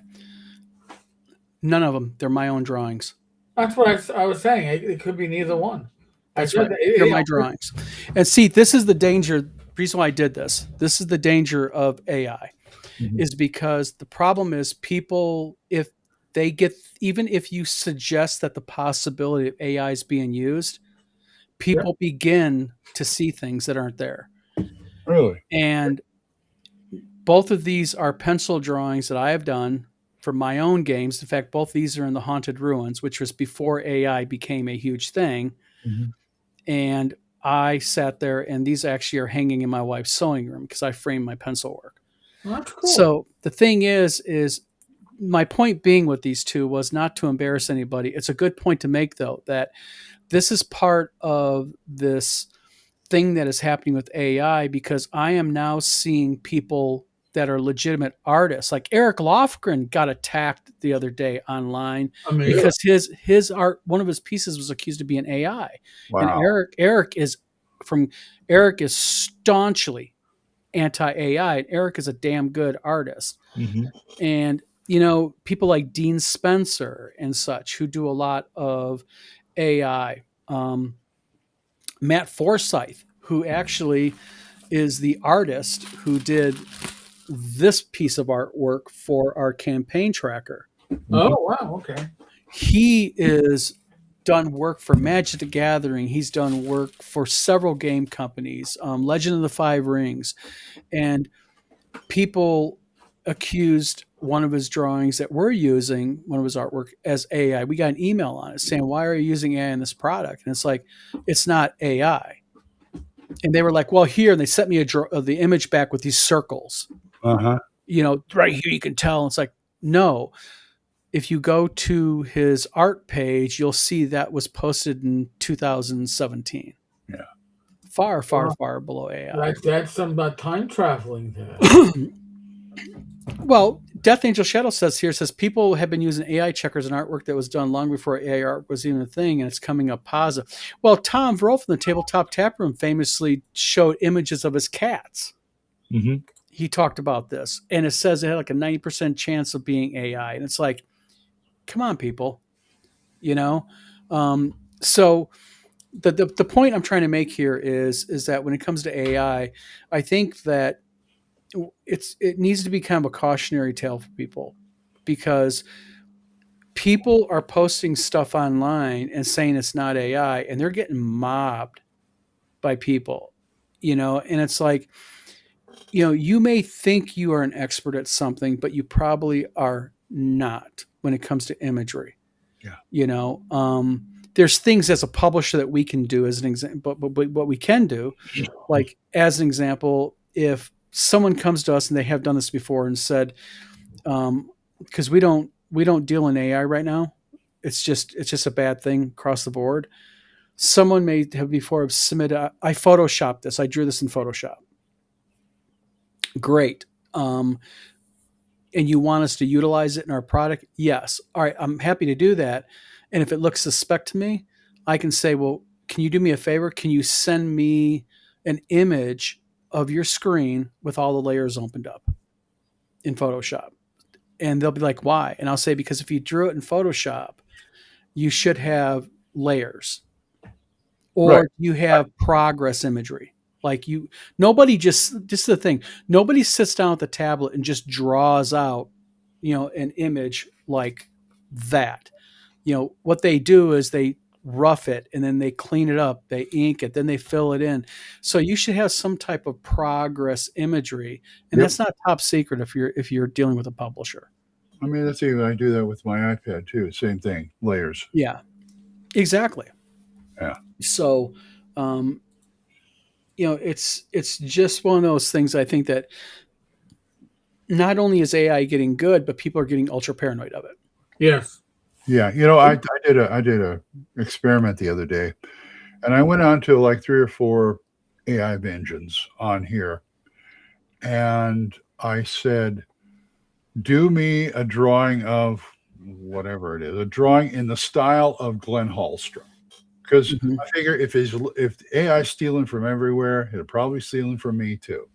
None of them. They're my own drawings. That's what I was saying. It could be neither one. That's right. They're my drawings. And see, this is the danger. The reason why I did this. This is the danger of AI, is because the problem is people, if they get, even if you suggest that the possibility of AI is being used, people begin to see things that aren't there. Really? And both of these are pencil drawings that I have done for my own games. In fact, both these are in the Haunted Ruins, which was before AI became a huge thing. Mhm. And I sat there, and these actually are hanging in my wife's sewing room because I framed my pencil work. Well, that's cool. So the thing is my point being with these two was not to embarrass anybody. It's a good point to make, though, that this is part of this thing that is happening with AI, because I am now seeing people that are legitimate artists. Like Eric Lofgren got attacked the other day online because his art, one of his pieces was accused of being AI. Wow. And Eric is staunchly anti-AI. And Eric is a damn good artist. Mhm. And people like Dean Spencer and such who do a lot of AI. Matt Forsyth, who actually is the artist who did this piece of artwork for our campaign tracker. Oh, wow. Okay. He is done work for Magic the Gathering. He's done work for several game companies, Legend of the Five Rings. And people accused one of his drawings that we're using, one of his artwork, as AI. We got an email on it saying, why are you using AI in this product? And it's like, it's not AI. And they were like, well, here, and they sent me the image back with these circles. Uh-huh. Right here you can tell. And it's like, no. If you go to his art page, you'll see that was posted in 2017. Yeah. Far below AI. That's some time traveling there. Well, Death Angel Shadow says people have been using AI checkers in artwork that was done long before AI art was even a thing, and it's coming up positive. Well, Tom Verl from the Tabletop Tap Room famously showed images of his cats. Mm-hmm. He talked about this, and it says it had like a 90% chance of being AI, and it's like, come on, people, you know. So the point I'm trying to make here is that when it comes to AI, I think that it needs to be kind of a cautionary tale for people, because people are posting stuff online and saying it's not AI, and they're getting mobbed by people, and it's like, you may think you are an expert at something, but you probably are not when it comes to imagery. Yeah. There's things as a publisher that we can do as an example, but what we can do, like as an example, if someone comes to us and they have done this before and said, because we don't deal in AI right now, it's just a bad thing across the board. Someone may have before submitted, I photoshopped this, I drew this in Photoshop. Great. And you want us to utilize it in our product? Yes. All right, I'm happy to do that. And if it looks suspect to me, I can say, well, can you do me a favor? Can you send me an image of your screen with all the layers opened up in Photoshop? And they'll be like, why? And I'll say, because if you drew it in Photoshop, you should have layers, or Right. you have progress imagery. Like nobody just the thing, nobody sits down at the tablet and just draws out, an image like that. What they do is they rough it, and then they clean it up, they ink it, then they fill it in. So you should have some type of progress imagery, and Yep. that's not top secret if you're dealing with a publisher. I mean, that's even I do that with my iPad too. Same thing, layers. Yeah, exactly. Yeah. So, it's just one of those things. I think that not only is AI getting good, but people are getting ultra paranoid of it. Yes. Yeah, I did a experiment the other day, and I went on to like 3 or 4 AI engines on here, and I said, "Do me a drawing of whatever it is, a drawing in the style of Glenn Hallstrom." Because Mhm. I figure if AI is stealing from everywhere, it'll probably stealing from me too.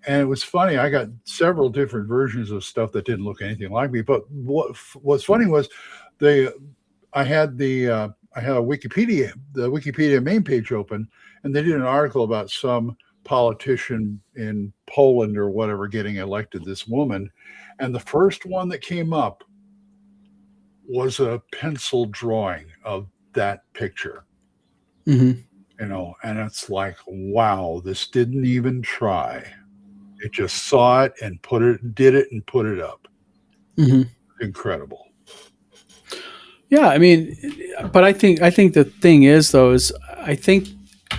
And it was funny. I got several different versions of stuff that didn't look anything like me. But what's funny was the I had the Wikipedia main page open, and they did an article about some politician in Poland or whatever getting elected, this woman, and the first one that came up was a pencil drawing of that picture. Mhm. And it's like, wow, this didn't even try. It just saw it and did it and put it up. Mhm. Incredible. Yeah, I mean, but I think the thing is, though, is I think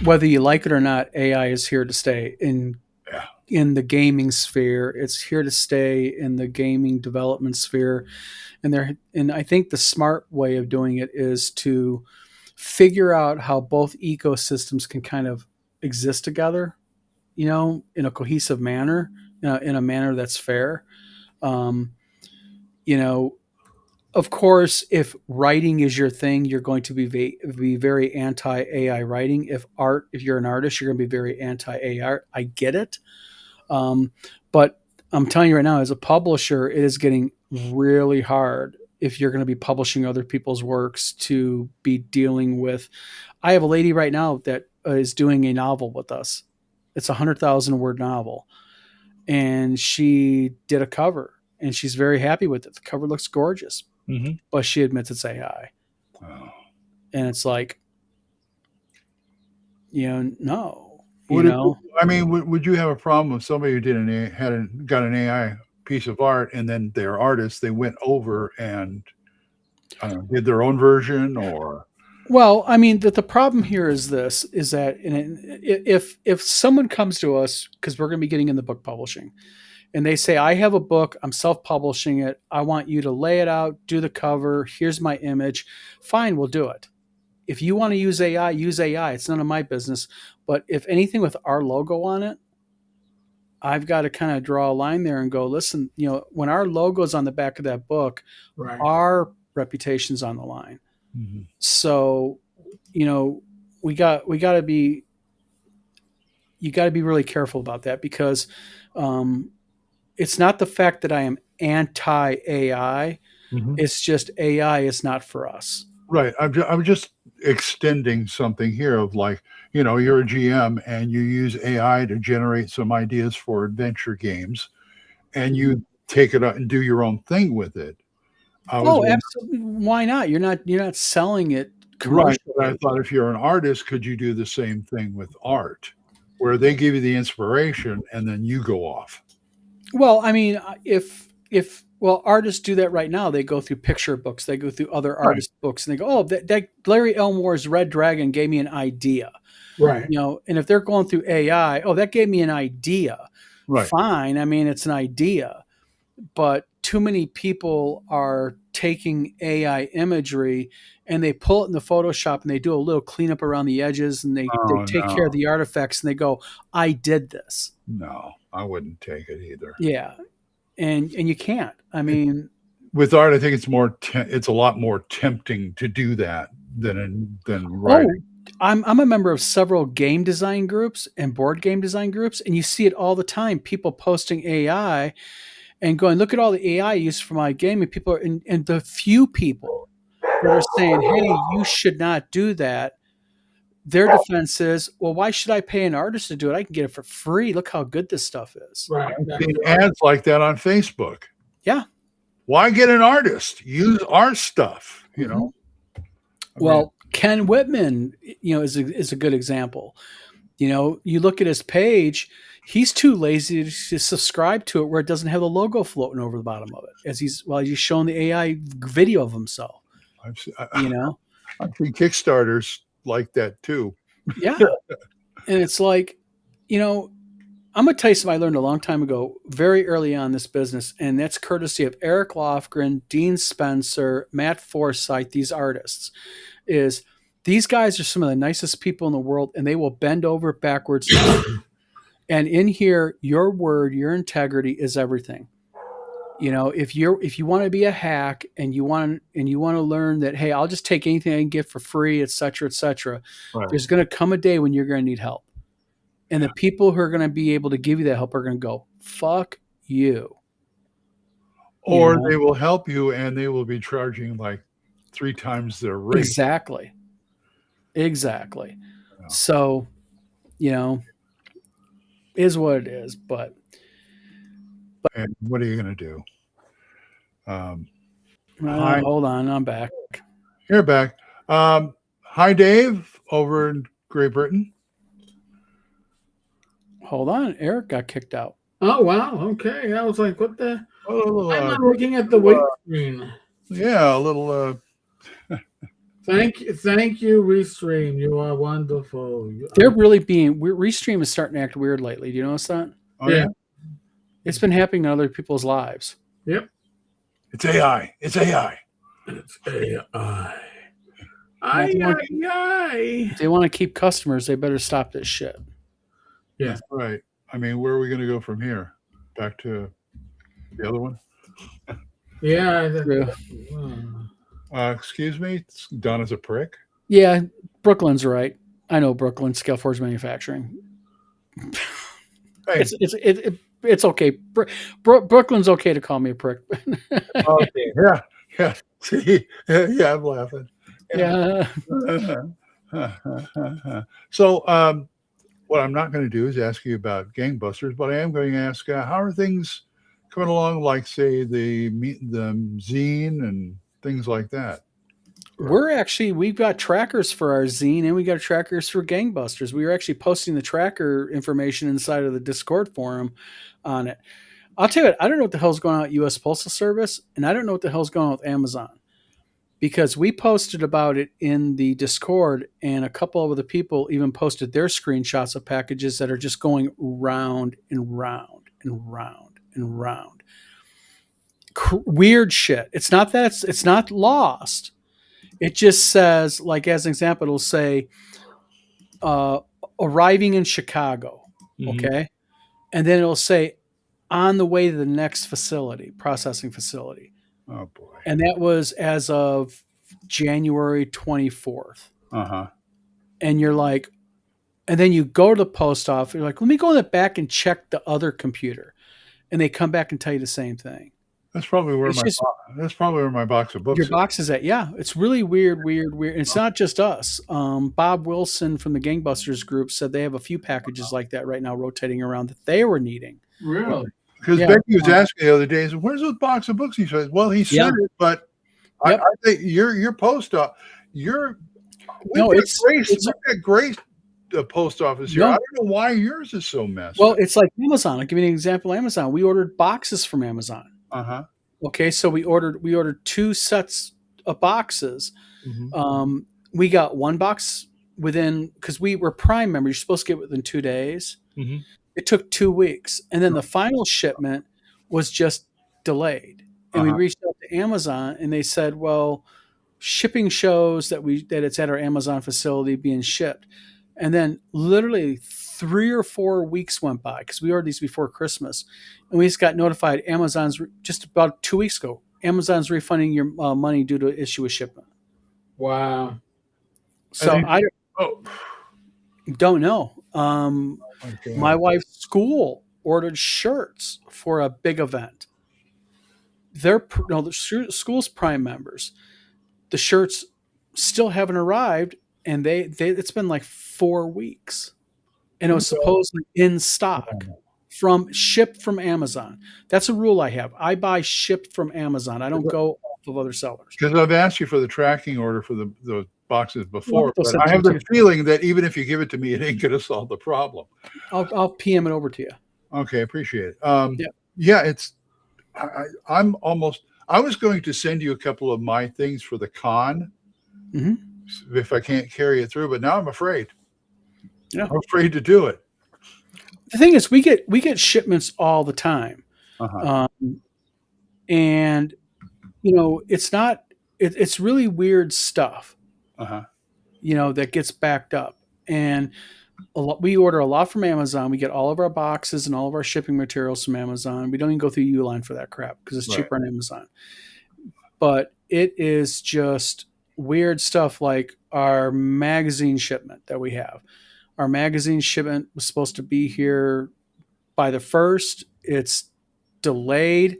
whether you like it or not, AI is here to stay Yeah. in the gaming sphere. It's here to stay in the gaming development sphere, and I think the smart way of doing it is to figure out how both ecosystems can kind of exist together, in a cohesive manner, in a manner that's fair. Um, you know, of course, if writing is your thing, you're going to be very anti AI writing. If you're an artist, you're going to be very anti AI. I get it, but I'm telling you right now, as a publisher, it is getting really hard if you're going to be publishing other people's works to be dealing with. I have a lady right now that is doing a novel with us. It's a 100,000 word novel, and she did a cover, and she's very happy with it. The cover looks gorgeous, Mm-hmm. but she admits it's AI. Oh. And it's like, no, Would you have a problem if somebody who got an AI piece of art, and then their artists, they went over and did their own version, or well, I mean, the problem here is this, is that if someone comes to us, because we're going to be getting in the book publishing, and they say, I have a book, I'm self-publishing it, I want you to lay it out, do the cover, here's my image, fine, we'll do it. If you want to use AI, use AI. It's none of my business. But if anything with our logo on it, I've got to kind of draw a line there and go, listen, when our logo's on the back of that book, Right. our reputation's on the line. Mhm. So, we got to be, you got to be really careful about that, because it's not the fact that I am anti AI. Mhm. It's just AI is not for us. Right. I'm just extending something here of like, you're a GM and you use AI to generate some ideas for adventure games, and you take it out and do your own thing with it. I was Oh, wondering, absolutely. Why not? You're not selling it right. But I commercially. thought if you're an artist, could you do the same thing with art, where they give you the inspiration and then you go off? Well, I mean, if well, artists do that right now. They go through picture books, they go through other Right. artist books, and they go, "Oh, that Larry Elmore's Red Dragon gave me an idea." Right. And if they're going through AI, oh, that gave me an idea. Right. Fine. I mean, it's an idea, but too many people are taking AI imagery and they pull it in the Photoshop and they do a little cleanup around the edges, and they Oh take care of no, the artifacts and they go, "I did this." no, I wouldn't take it either. Yeah, and you can't. I mean, With art, I think it's a lot more tempting to do that than oh, writing. I'm a member of several game design groups and board game design groups, and you see it all the time. People posting AI and going, "Look at all the AI I used for my game," and people are, and the few people that are saying, "Hey, you should not do that." Their defense is, "Well, why should I pay an artist to do it? I can get it for free. Look how good this stuff is." Right. I've Exactly seen right. ads like that on Facebook. Yeah. Why get an artist? Use our stuff. Mhm. I mean, Well, Ken Whitman, is a good example. You look at his page, he's too lazy to subscribe to it where it doesn't have the logo floating over the bottom of it, as he's showing the AI video of himself. I've seen, You know, I've seen Kickstarters like that too. yeah, and it's like, I'm gonna tell you something I learned a long time ago, very early on in this business, and that's courtesy of Eric Lofgren, Dean Spencer, Matt Forsyth. These artists is these guys are some of the nicest people in the world, and they will bend over backwards to do it. And in here, your word, your integrity is everything. If you want to be a hack and you want to learn that, hey, I'll just take anything I can get for free, etc., etc. Right. There's going to come a day when you're going to need help, and the people who are going to be able to give you that help are going to go, "Fuck you." Or they will help you and they will be charging like 3 times their rate. Exactly. Yeah. So, is what it is, but And what are you going to do? Hi, hold on, I'm back. you're back. Hi, Dave, over in Great Britain. Hold on, Eric got kicked out. Oh wow. Okay. I was like, what the? Oh, I'm not looking at the weight screen. yeah, a little. Thank you, Restream. You are wonderful. They're really Restream is starting to act weird lately. Do you notice that? Oh, yeah. It's been happening in other people's lives. Yep. It's AI. It's AI. It's AI. If they want to keep customers, they better stop this shit. Yeah. That's right. I mean, where are we going to go from here? Back to the other one? Yeah. Excuse me? Donna's a prick? Yeah, Brooklyn's right. I know Brooklyn, Scaleforge Manufacturing. Hey. It's okay. Brooklyn's okay to call me a prick. Okay. Yeah. Yeah. See? Yeah, I'm laughing. Yeah. So, what I'm not going to do is ask you about gangbusters, but I am going to ask how are things coming along, like say the zine and things like that. We've got trackers for our zine and we got trackers for gangbusters. We were actually posting the tracker information inside of the Discord forum on it. I'll tell you what, I don't know what the hell's going on with US Postal Service, and I don't know what the hell's going on with Amazon, because we posted about it in the Discord, and a couple of other people even posted their screenshots of packages that are just going round and round and round and round. Weird shit. It's not that it's not lost. It just says, like, as an example, it'll say arriving in Chicago. Mhm. Okay. and then it'll say on the way to the next processing facility. Oh boy. And that was as of January 24th. Uh-huh. And you're like, and then you go to the post office, you're like, let me go in the back and check the other computer. And they come back and tell you the same thing. That's probably where It's just my box of books your is. box is at. Yeah, it's really weird. And it's not just us. Bob Wilson from the Gangbusters group said they have a few packages like that right now rotating around that they were needing. Really? Because Yeah. Becky was asking the other day, said, "Where's those box of books?" He said, "Well, he Yeah. sent it, but Yep. I think your post office, we've No, got it's- great post office here. No. I don't know why yours is so messed Well, up." it's like Amazon. I'll give you an example. Amazon. We ordered boxes from Amazon. Uh-huh. Okay, so we ordered 2 sets of boxes. Mhm. We got one box because we were Prime members. You're supposed to get it within 2 days. Mhm. It took 2 weeks, and then the final shipment was just delayed. And we Uh-huh. reached out to Amazon, and they said, "Well, shipping shows that it's at our Amazon facility being shipped." And then literally 3 or 4 weeks went by because we ordered these before Christmas, and we just got notified Amazon's just about 2 weeks ago. Amazon's refunding your money due to issue a shipment. Wow. So I Oh, don't know. okay. My wife's school ordered shirts for a big event. The school's Prime members. The shirts still haven't arrived, and it's been like 4 weeks, and it was supposedly in stock shipped from Amazon. That's a rule I have. I buy shipped from Amazon. I don't go off of other sellers. Because I've asked you for the tracking order for the boxes before, they'll but send I it have to the you. feeling that even if you give it to me, it ain't going to solve the problem. I'll PM it over to you. Okay, appreciate it. Yeah. Yeah, it's. I'm almost. I was going to send you a couple of my things for the con, Mhm. if I can't carry it through, but now I'm afraid. Yeah. I'm afraid to do it. The thing is, we get shipments all the time, Uh-huh. and it's not. It's really weird stuff. Uh-huh. That gets backed up, and we order a lot from Amazon. We get all of our boxes and all of our shipping materials from Amazon. We don't even go through Uline for that crap because it's cheaper on Amazon. But it is just weird stuff like our magazine shipment that we have. Our magazine shipment was supposed to be here by the 1st. It's delayed,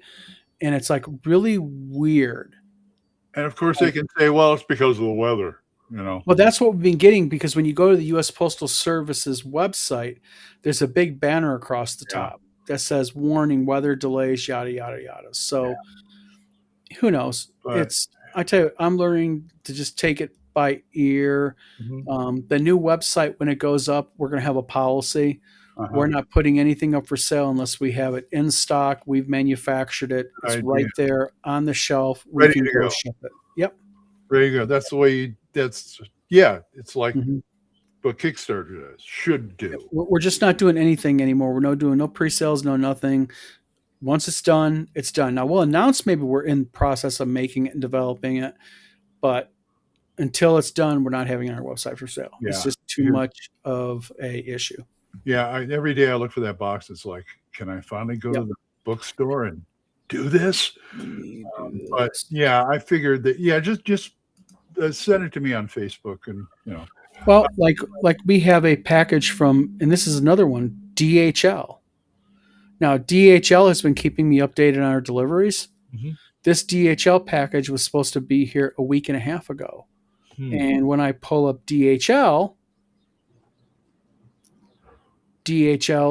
and it's like really weird. And of course, they can say, "Well, it's because of the weather." Well, that's what we've been getting, because when you go to the U.S. Postal Service's website, there's a big banner across the top that says "Warning: Weather delays." Yada yada yada. So, who knows? But- I tell you, I'm learning to just take it by ear. Mhm. The new website, when it goes up, we're going to have a policy. Uh-huh. We're not putting anything up for sale unless we have it in stock. We've manufactured it. It's Idea. right there on the shelf. We Ready can to go go. ship it. Yep. There you go. That's the way. It's like Mhm. what Kickstarter does, should do. We're just not doing anything anymore. We're not doing no pre-sales, no nothing. Once it's done, it's done. Now we'll announce maybe we're in the process of making it and developing it, but until it's done, we're not having it on our website for sale. It's Yeah. just too much of a issue. Yeah, every day I look for that box. It's like, can I finally go to the bookstore and do this? But yeah, I figured that. Yeah, just send it to me on Facebook, and Well, like we have a package from, and this is another one, DHL. Now DHL has been keeping me updated on our deliveries. Mhm. This DHL package was supposed to be here a week and a half ago. And when I pull up DHL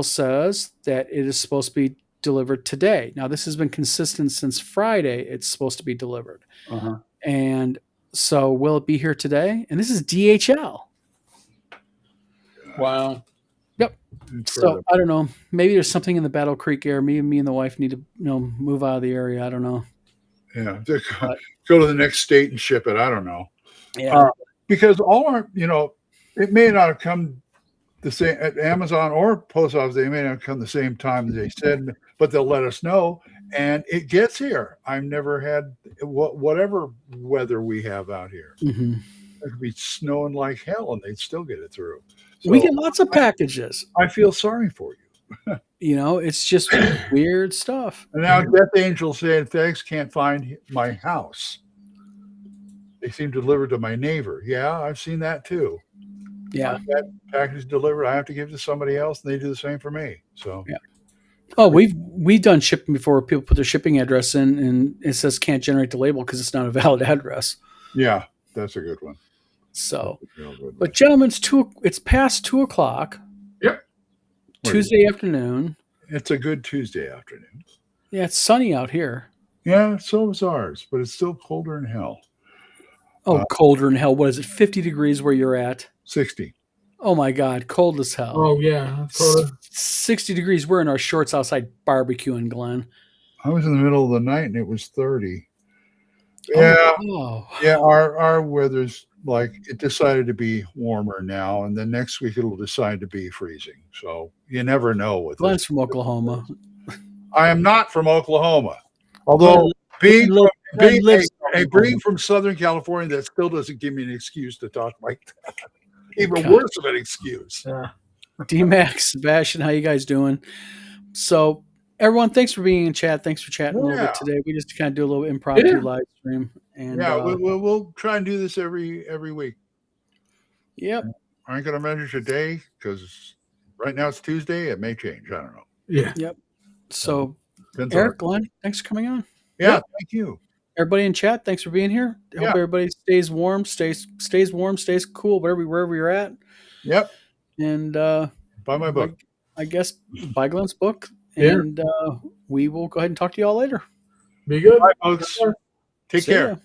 says that it is supposed to be delivered today. Now, this has been consistent since Friday. It's supposed to be delivered. Uh-huh. And so will it be here today? And this is DHL. Wow. Yep. So I don't know. Maybe there's something in the Battle Creek area. Me and the wife need to move out of the area. I don't know. Yeah, go to the next state and ship it. I don't know. Yeah. Because all our, it may not have come the same at Amazon or post office. They may not have come the same time as they said, but they'll let us know, and it gets here. I've never had whatever weather we have out here. Mm-hmm. It could be snowing like hell, and they'd still get it through. So we get lots of packages. I feel sorry for you. It's just weird stuff. And now Death Angel saying FedEx can't find my house. They seem delivered to my neighbor. Yeah, I've seen that too. Yeah. I've got package delivered. I have to give it to somebody else, and they do the same for me. So Yeah. Oh, we've done shipping before where people put their shipping address in and it says can't generate the label because it's not a valid address. yeah, that's a good one. So, That's a real good one. but gentlemen, it's past 2:00. Yep. Tuesday afternoon. It's a good Tuesday afternoon. Yeah, it's sunny out here. Yeah, so is ours, but it's still colder than hell. Oh, colder than hell. What is it? 50 degrees where you're at? 60. Oh my God, cold as hell. Oh yeah, that's colder. 60 degrees. We're in our shorts outside barbecuing, Glenn. I was in the middle of the night and it was 30. Yeah, Oh. yeah. Our weather's like it decided to be warmer now, and then next week it'll decide to be freezing. So you never know with Glenn's this. from Oklahoma. I am not from Oklahoma, although being from Southern California, that still doesn't give me an excuse to talk like that. Even God. worse of an excuse. Yeah. D-Max, Sebastian, how you guys doing? So, everyone, thanks for being in chat. Thanks for chatting a little bit today. We just kind of do a little impromptu live stream. And we'll try and do this every week. Yep. I ain't gonna measure today because right now it's Tuesday. It may change. I don't know. Yeah. Yep. So, Depends Eric, Glenn, thanks for coming on. Yeah, thank you. Everybody in chat, thanks for being here. Hope everybody stays warm, stays warm, stays cool, wherever you're at. Yep. And buy my book. I guess buy Glenn's book. And we will go ahead and talk to you all later. Be good. Bye, folks. Take care. Ya.